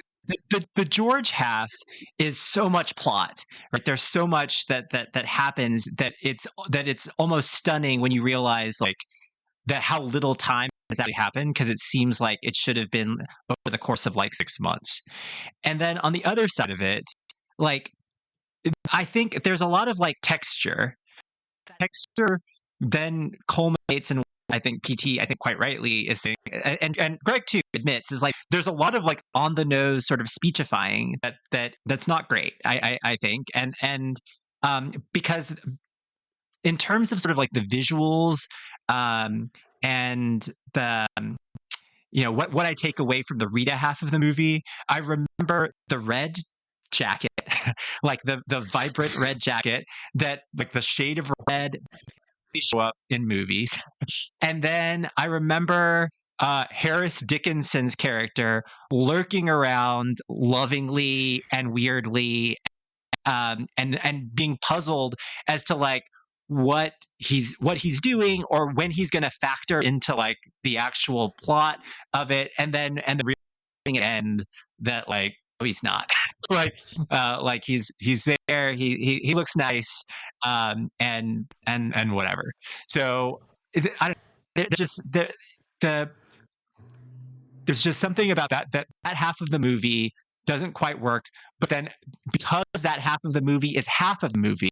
the George half is so much plot, right? There's so much that happens that it's almost stunning when you realize like that how little time has actually happened, because it seems like it should have been over the course of like 6 months. And then on the other side of it, like I think there's a lot of like texture then culminates in, I think PT, I think quite rightly is saying, and Greg too admits, is like there's a lot of like on the nose sort of speechifying that's not great, I think, and because in terms of sort of like the visuals and the what I take away from the Rita half of the movie, I remember the red jacket, like the vibrant red jacket that like the shade of red show up in movies. And then I remember Harris Dickinson's character lurking around lovingly and weirdly, and being puzzled as to like what he's doing, or when he's going to factor into like the actual plot of it, and the real end that like he's not like he's there, he looks nice, and whatever. So I don't, there's just there's just something about that half of the movie doesn't quite work. But then because that half of the movie is half of the movie,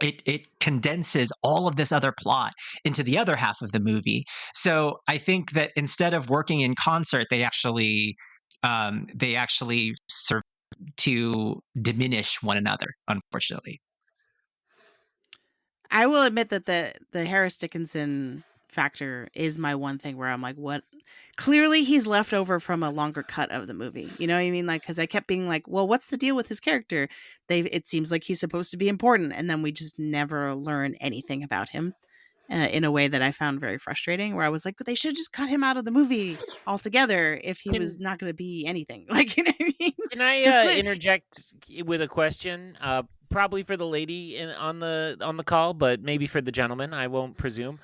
it condenses all of this other plot into the other half of the movie. So I think that instead of working in concert, they actually serve to diminish one another, unfortunately. I will admit that the Harris Dickinson factor is my one thing where I'm like, what? Clearly he's left over from a longer cut of the movie. You know what I mean? Like, because I kept being like, well, what's the deal with his character? It seems like he's supposed to be important, and then we just never learn anything about him in a way that I found very frustrating, where I was like, but they should just cut him out of the movie altogether if he was not going to be anything. Like, you know what I mean? Can I interject with a question? Probably for the lady on the call, but maybe for the gentleman, I won't presume.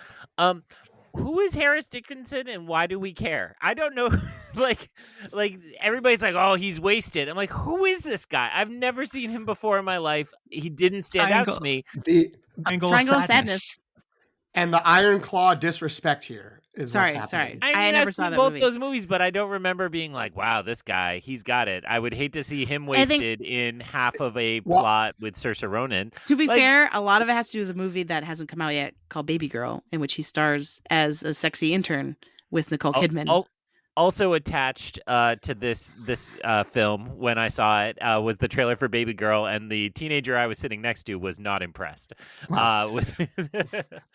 Who is Harris Dickinson, and why do we care? I don't know. like everybody's like, oh, he's wasted. I'm like, who is this guy? I've never seen him before in my life. He didn't stand out to me. The Triangle of Sadness. And the Iron Claw disrespect here is what's happening. Sorry. I mean, never I've saw seen that both movie. those movies, but I don't remember being like, wow, this guy, he's got it. I would hate to see him wasted in half of a plot with Saoirse Ronan. To be fair, a lot of it has to do with a movie that hasn't come out yet called Baby Girl, in which he stars as a sexy intern with Nicole Kidman. Also attached to this film when I saw it was the trailer for Baby Girl, and the teenager I was sitting next to was not impressed. With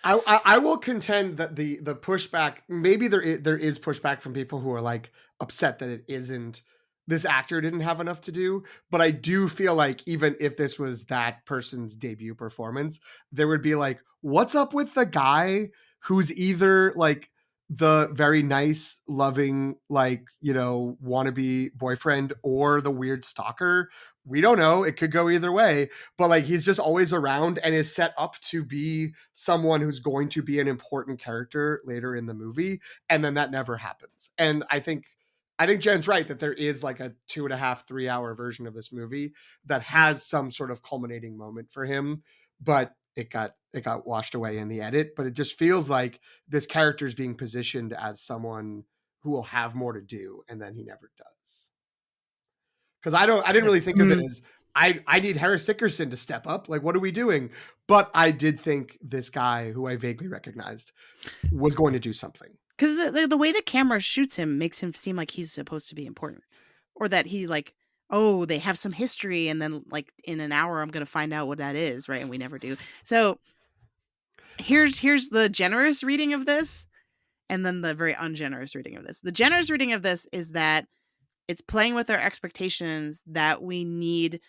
I will contend that the pushback, maybe there is pushback from people who are like upset that it isn't, this actor didn't have enough to do, but I do feel like even if this was that person's debut performance, there would be like, what's up with the guy who's either like the very nice, loving, like, you know, wannabe boyfriend or the weird stalker? We don't know. It could go either way, but like he's just always around and is set up to be someone who's going to be an important character later in the movie. And then that never happens. And I think Jen's right that there is like a 2.5, 3 hour version of this movie that has some sort of culminating moment for him, but it got washed away in the edit. But it just feels like this character is being positioned as someone who will have more to do, and then he never does. Because I didn't really think of it as I need Harris Dickerson to step up. Like, what are we doing? But I did think this guy, who I vaguely recognized, was going to do something. Because the way the camera shoots him makes him seem like he's supposed to be important, or that he like, oh, they have some history, and then like in an hour I'm going to find out what that is, right? And we never do. So here's the generous reading of this, and then the very ungenerous reading of this. The generous reading of this is that it's playing with our expectations that we need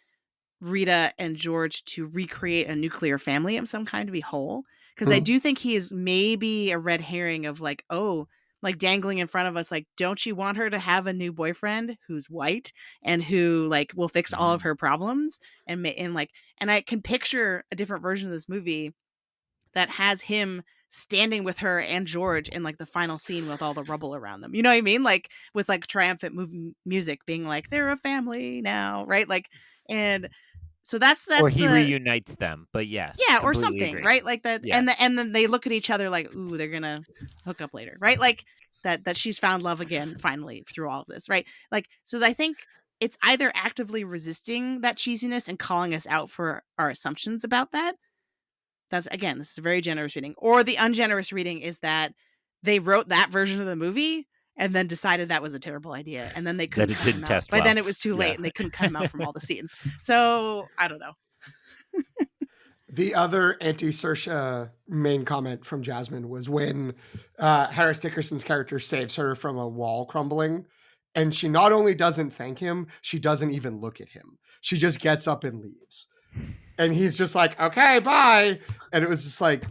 Rita and George to recreate a nuclear family of some kind to be whole. Because I do think he is maybe a red herring of like, oh, like dangling in front of us, like, don't you want her to have a new boyfriend who's white and who like will fix all of her problems? And I can picture a different version of this movie that has him standing with her and George in like the final scene with all the rubble around them. You know what I mean? Like with like triumphant music being like, they're a family now, right? Like, and so that's or he reunites them, but yes, yeah, or something, agree. right? Like that, Yeah. and then they look at each other like, ooh, they're gonna hook up later, right? Like that she's found love again finally through all of this, right? Like, so I think it's either actively resisting that cheesiness and calling us out for our assumptions about that. That's, again, this is a very generous reading. Or the ungenerous reading is that they wrote that version of the movie and then decided that was a terrible idea, and then they couldn't cut him out. By then it was too late, and they couldn't cut him out from all the scenes. So I don't know. The other anti-Saoirse main comment from Jasmine was when Harris Dickerson's character saves her from a wall crumbling, and she not only doesn't thank him, she doesn't even look at him. She just gets up and leaves. And he's just like, okay, bye. And it was just like,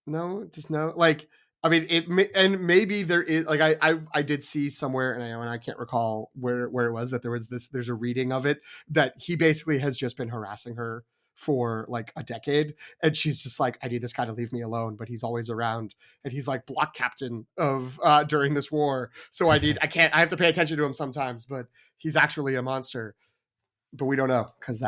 like, I mean, and maybe there is like, I did see somewhere, and I can't recall where it was, that there's a reading of it that he basically has just been harassing her for like a decade, and she's just like, I need this guy to leave me alone, but he's always around, and he's like block captain of during this war, so I have to pay attention to him sometimes, but he's actually a monster. But we don't know, because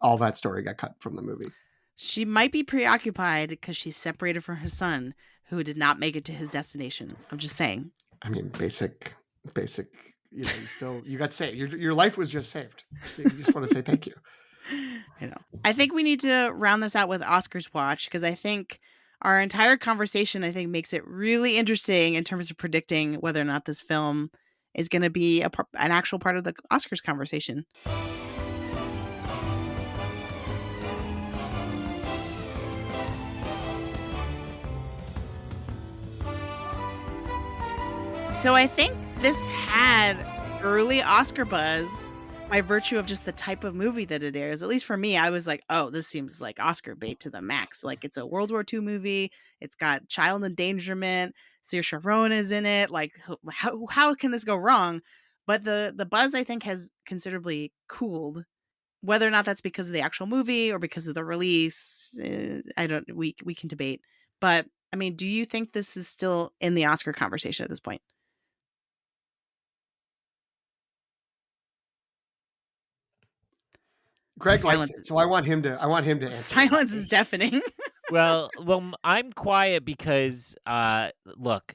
all that story got cut from the movie. She might be preoccupied because she's separated from her son, who did not make it to his destination. I'm just saying. I mean, basic, you know, you got saved. Your life was just saved. You just want to say thank you. You know, I think we need to round this out with Oscars watch, because I think our entire conversation, makes it really interesting in terms of predicting whether or not this film is going to be an actual part of the Oscars conversation. So I think this had early Oscar buzz by virtue of just the type of movie that it is. At least for me, I was like, oh, this seems like Oscar bait to the max. Like, it's a World War II movie. It's got child endangerment. Saoirse Ronan is in it. Like, how can this go wrong? But the buzz, I think, has considerably cooled. Whether or not that's because of the actual movie or because of the release, we can debate. But I mean, do you think this is still in the Oscar conversation at this point? Greg likes it, so I want him to answer. Silence is deafening. Well, I'm quiet because look,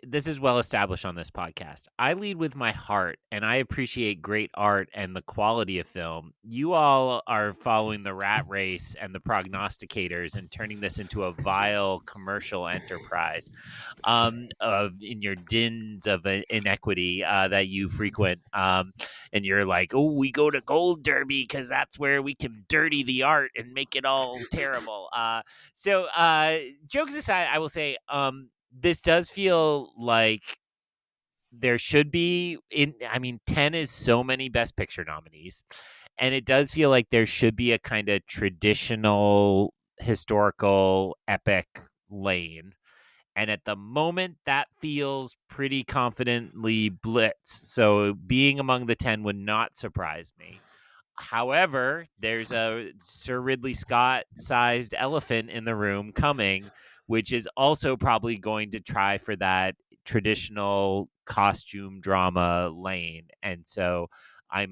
this is well established on this podcast. I lead with my heart, and I appreciate great art and the quality of film. You all are following the rat race and the prognosticators and turning this into a vile commercial enterprise. Of in your dins of inequity that you frequent, and you're like, oh, we go to Gold Derby because that's where we can dirty the art and make it all terrible. So jokes aside, I will say, this does feel like there should be 10 is so many Best Picture nominees, and it does feel like there should be a kind of traditional historical epic lane, and at the moment, that feels pretty confidently Blitz. So being among the 10 would not surprise me. However, there's a Sir Ridley Scott sized elephant in the room coming, which is also probably going to try for that traditional costume drama lane. And so I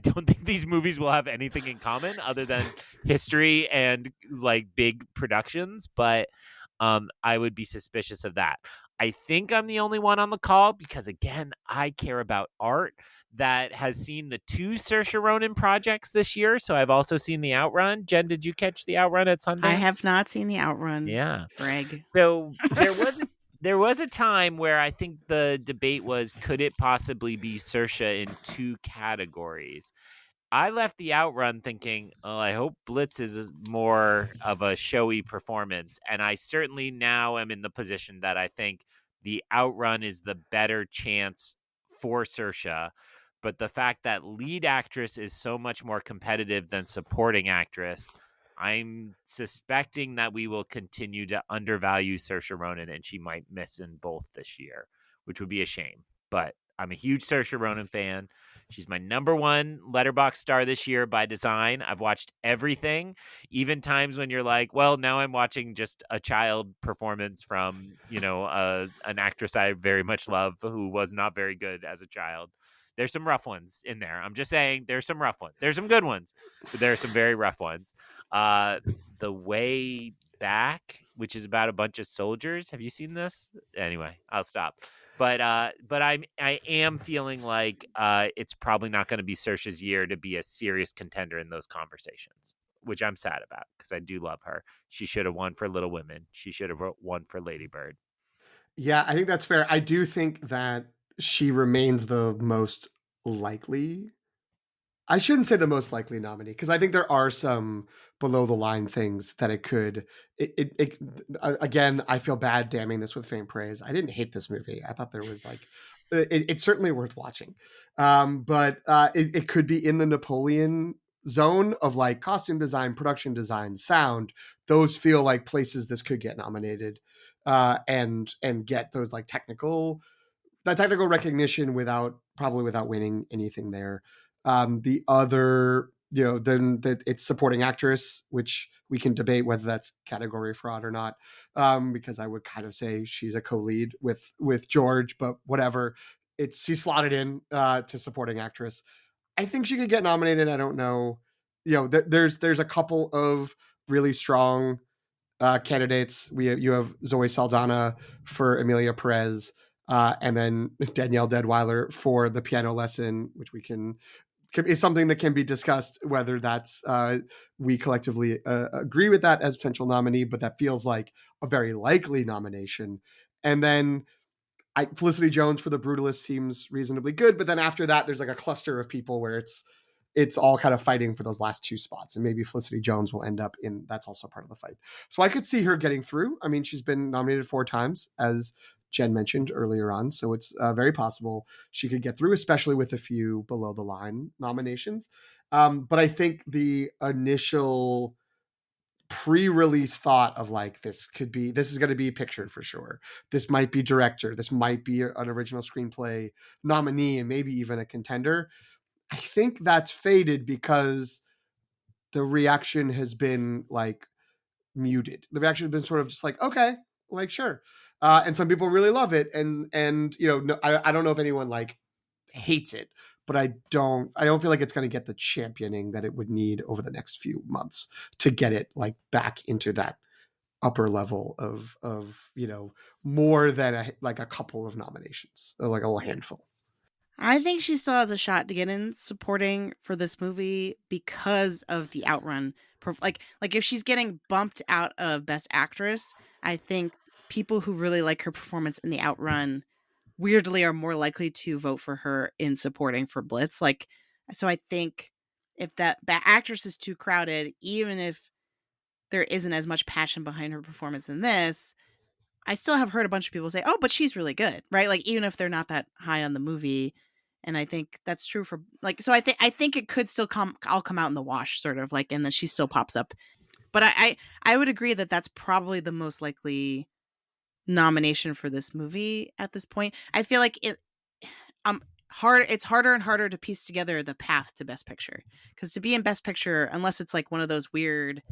don't think these movies will have anything in common other than history and like big productions, but I would be suspicious of that. I think I'm the only one on the call because, again, I care about art that has seen the 2 Saoirse Ronan projects this year. So I've also seen The Outrun. Jen, did you catch The Outrun at Sundance? I have not seen The Outrun. Yeah. Greg. So there was a time where I think the debate was, could it possibly be Saoirse in 2 categories? I left The Outrun thinking, oh, I hope Blitz is more of a showy performance. And I certainly now am in the position that I think The Outrun is the better chance for Saoirse. But the fact that lead actress is so much more competitive than supporting actress, I'm suspecting that we will continue to undervalue Saoirse Ronan, and she might miss in both this year, which would be a shame. But I'm a huge Saoirse Ronan fan. She's my number 1 Letterboxd star this year by design. I've watched everything, even times when you're like, well, now I'm watching just a child performance from, an actress I very much love who was not very good as a child. There's some rough ones in there. I'm just saying there's some rough ones. There's some good ones, but there are some very rough ones. The Way Back, which is about a bunch of soldiers. Have you seen this? Anyway, I'll stop. But I am feeling like it's probably not going to be Saoirse's year to be a serious contender in those conversations, which I'm sad about because I do love her. She should have won for Little Women. She should have won for Lady Bird. Yeah, I think that's fair. I do think that she remains the most likely. I shouldn't say the most likely nominee because I think there are some below the line things that it could. Again, I feel bad damning this with faint praise. I didn't hate this movie. I thought there was like, it's certainly worth watching, but it could be in the Napoleon zone of like costume design, production design, sound. Those feel like places this could get nominated, and get those like technical recognition without winning anything there. The other, then that it's supporting actress, which we can debate whether that's category fraud or not, because I would kind of say she's a co-lead with George, but whatever. She's slotted in to supporting actress. I think she could get nominated. I don't know. There's a couple of really strong candidates. You have Zoe Saldana for Emilia Perez, and then Danielle Deadweiler for The Piano Lesson, which is something that can be discussed whether that's we collectively agree with that as potential nominee, but that feels like a very likely nomination. And then Felicity Jones for The Brutalist seems reasonably good, but then after that, there's like a cluster of people where it's all kind of fighting for those last 2 spots, and maybe Felicity Jones will end up in. That's also part of the fight. So I could see her getting through. I mean, she's been nominated 4 times, as Jen mentioned earlier on, so it's very possible she could get through, especially with a few below the line nominations. But I think the initial pre-release thought of like, this is going to be pictured for sure. This might be director. This might be an original screenplay nominee and maybe even a contender. I think that's faded because the reaction has been like muted. The reaction has been sort of just like, okay, like sure. And some people really love it. And I don't know if anyone like hates it, but I don't feel like it's going to get the championing that it would need over the next few months to get it like back into that upper level of more than a couple of nominations, or like a little handful. I think she still has a shot to get in supporting for this movie because of the Outrun. Like if she's getting bumped out of Best Actress, I think people who really like her performance in the Outrun weirdly are more likely to vote for her in supporting for Blitz. Like, so I think if that actress is too crowded, even if there isn't as much passion behind her performance in this, I still have heard a bunch of people say, "Oh, but she's really good," right? Like even if they're not that high on the movie, and I think that's true for like. So I think it could still all come out in the wash, sort of like, and then she still pops up. But I would agree that that's probably the most likely nomination for this movie at this point. I feel like it's harder and harder to piece together the path to Best Picture, because to be in Best Picture, unless it's like one of those weird,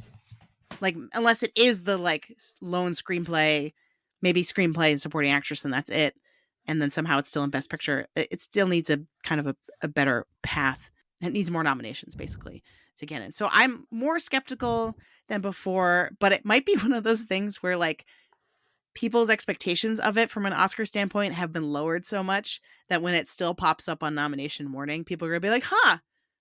like unless it is the like lone screenplay, maybe screenplay and supporting actress, and that's it, and then somehow it's still in Best Picture, it still needs a kind of a better path. It needs more nominations basically to get in. So I'm more skeptical than before, but it might be one of those things where like people's expectations of it from an Oscar standpoint have been lowered so much that when it still pops up on nomination morning, people are going to be like, huh,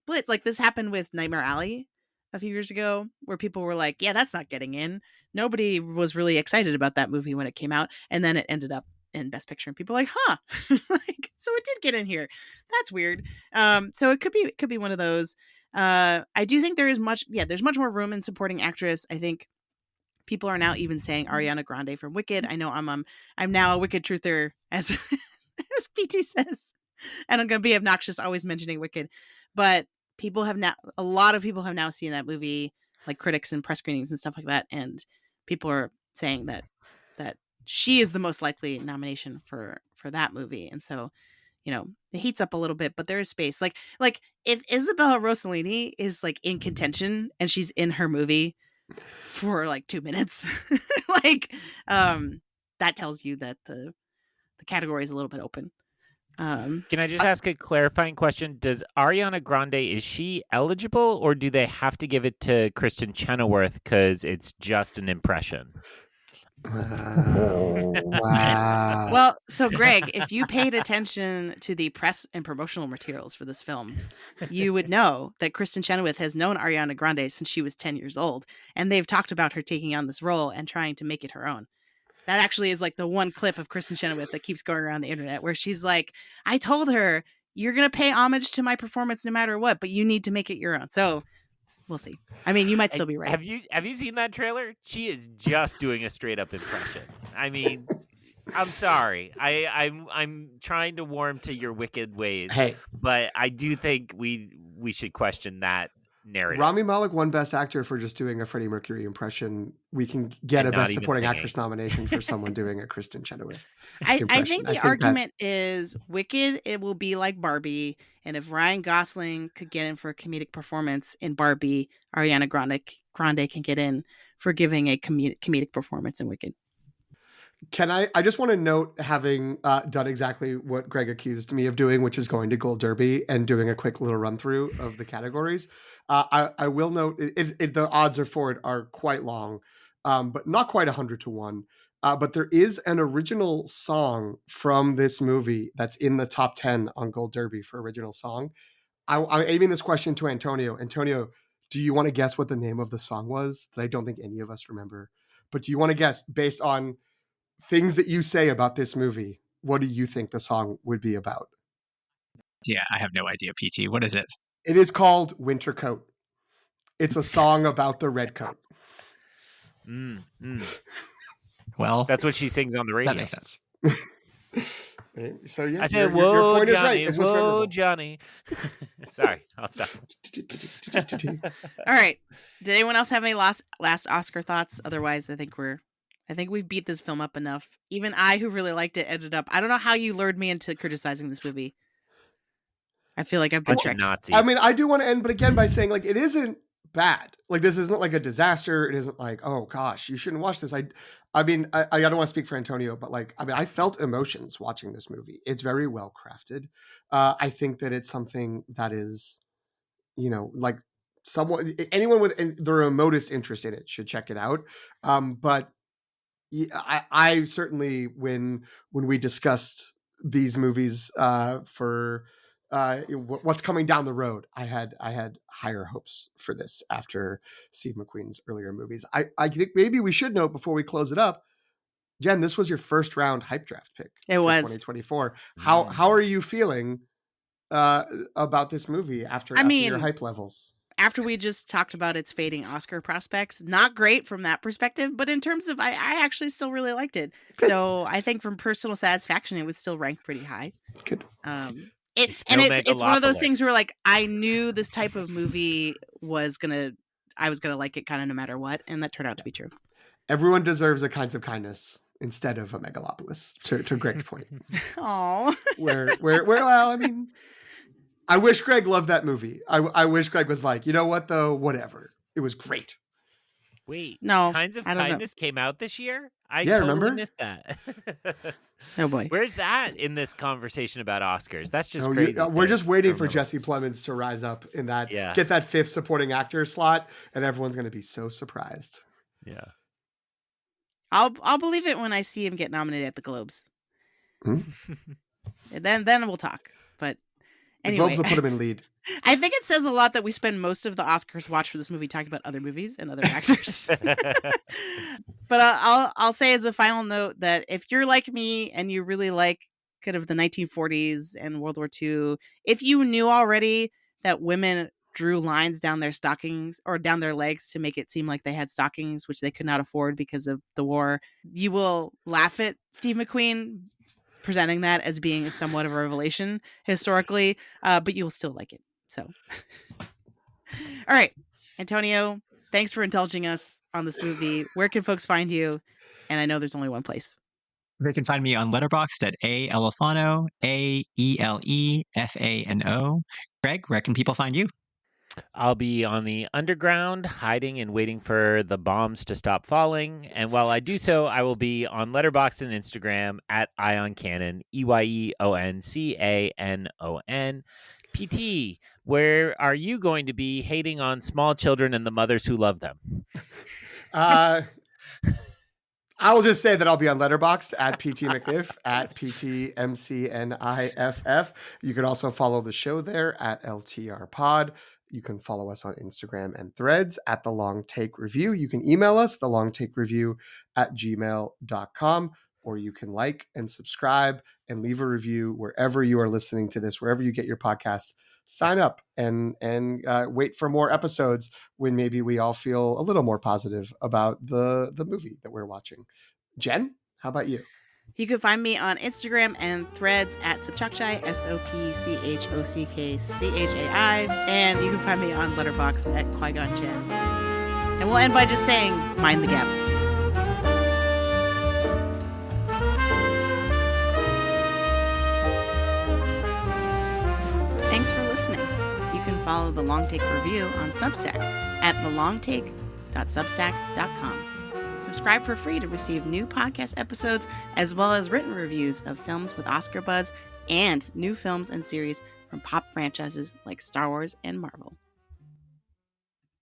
Blitz. Like this happened with Nightmare Alley a few years ago, where people were like, yeah, that's not getting in. Nobody was really excited about that movie when it came out. And then it ended up in Best Picture, and people are like, huh, like, so it did get in here. That's weird. So it could be one of those. I do think there's much more room in supporting actress. I think people are now even saying Ariana Grande from Wicked. I know I'm now a Wicked truther, as as PT says, and I'm going to be obnoxious always mentioning Wicked. But a lot of people have now seen that movie, like critics and press screenings and stuff like that, and people are saying that she is the most likely nomination for that movie. And so, it heats up a little bit, but there is space. Like if Isabella Rossellini is like in contention and she's in her movie for like 2 minutes, like that tells you that the category is a little bit open. Can I just ask a clarifying question? Does Ariana Grande, is she eligible, or do they have to give it to Kristen Chenoweth because it's just an impression? Wow. Well, so Greg, if you paid attention to the press and promotional materials for this film, you would know that Kristen Chenoweth has known Ariana Grande since she was 10 years old, and they've talked about her taking on this role and trying to make it her own. That actually is like the one clip of Kristen Chenoweth that keeps going around the internet, where she's like, I told her, you're going to pay homage to my performance no matter what, but you need to make it your own. So we'll see. I mean, you might still be right. Have you seen that trailer? She is just doing a straight up impression. I mean, I'm sorry. I'm trying to warm to your Wicked ways. Hey, but I do think we should question that narrative. Rami Malek won Best Actor for just doing a Freddie Mercury impression. We can get a Best Supporting Actress nomination for someone doing a Kristen Chenoweth impression. I think the argument is Wicked, it will be like Barbie, and if Ryan Gosling could get in for a comedic performance in Barbie, Ariana Grande can get in for giving a comedic performance in Wicked. Can I just want to note, having done exactly what Greg accused me of doing, which is going to Gold Derby and doing a quick little run through of the categories. I will note the odds for it are quite long, but not quite 100 to 1. But there is an original song from this movie that's in the top 10 on Gold Derby for original song. I'm aiming this question to Antonio. Antonio, do you want to guess what the name of the song was? That I don't think any of us remember. But do you want to guess, based on things that you say about this movie, what do you think the song would be about? Yeah, I have no idea, PT. What is it? It is called Winter Coat. It's a song about the red coat. Well, that's what she sings on the radio. That makes sense. So yeah, I said, your point Johnny, is right. Whoa, Johnny. Sorry, I'll stop. All right. Did anyone else have any last Oscar thoughts? Otherwise, I think we've beat this film up enough. Even I, who really liked it, ended up. I don't know how you lured me into criticizing this movie. I feel like I've been tricked. Nazis. I mean, I do want to end, but again, by saying like it isn't bad. Like, this isn't like a disaster. It isn't like, oh gosh, you shouldn't watch this. I mean, I don't want to speak for Antonio, but like, I mean, I felt emotions watching this movie. It's very well crafted. I think that it's something that is, like anyone with the remotest interest in it should check it out. But I certainly, when we discussed these movies for what's coming down the road, I had higher hopes for this after Steve McQueen's earlier movies. I think maybe we should note before we close it up, Jen, this was your first round hype draft pick. It was 2024. How are you feeling about this movie after your hype levels? After we just talked about its fading Oscar prospects, not great from that perspective, but in terms of, I actually still really liked it. Good. So I think from personal satisfaction, it would still rank pretty high. Good. It's one of those things where like, I knew this type of movie I was going to like it kind of no matter what. And that turned out to be true. Everyone deserves a Kinds of Kindness instead of a Megalopolis, to Greg's point. Oh, where, well, I mean, I wish Greg loved that movie. I wish Greg was like, you know what, though? Whatever. It was great. Wait, no. Kinds of Kindness came out this year? I remember? missed that. Oh, boy. Where's that in this conversation about Oscars? That's just crazy. We're just waiting for Jesse Plemons to rise up in that, get that 5th supporting actor slot, and everyone's going to be so surprised. Yeah. I'll believe it when I see him get nominated at the Globes. And then we'll talk. But anyway, the Globes will put him in lead. I think it says a lot that we spend most of the Oscars watch for this movie talking about other movies and other actors. But I'll say as a final note that if you're like me and you really like kind of the 1940s and World War II, if you knew already that women drew lines down their stockings or down their legs to make it seem like they had stockings, which they could not afford because of the war, you will laugh at Steve McQueen presenting that as being somewhat of a revelation historically, but you'll still like it. So, all right, Antonio, thanks for indulging us on this movie. Where can folks find you? And I know there's only one place. They can find me on Letterboxd at Elefano, AELEFANO. Greg, where can people find you? I'll be on the underground, hiding and waiting for the bombs to stop falling. And while I do so, I will be on Letterboxd and Instagram at IonCanon, EYEONCANON. PT, where are you going to be hating on small children and the mothers who love them? I will just say that I'll be on Letterboxd at PT McNiff, at PTMCNIFF. You can also follow the show there at LTR Pod. You can follow us on Instagram and Threads at The Long Take Review. You can email us, thelongtakereview@gmail.com, or you can like and subscribe and leave a review wherever you are listening to this, wherever you get your podcast. Sign up and wait for more episodes when maybe we all feel a little more positive about the movie that we're watching. Jen, how about you? You can find me on Instagram and Threads at Sopchockchai, SOPCHOCKCHAI, and you can find me on Letterboxd at Qui-Gon Jen. And we'll end by just saying, mind the gap. Thanks for listening. You can follow The Long Take Review on Substack at thelongtake.substack.com. Subscribe for free to receive new podcast episodes, as well as written reviews of films with Oscar buzz and new films and series from pop franchises like Star Wars and Marvel.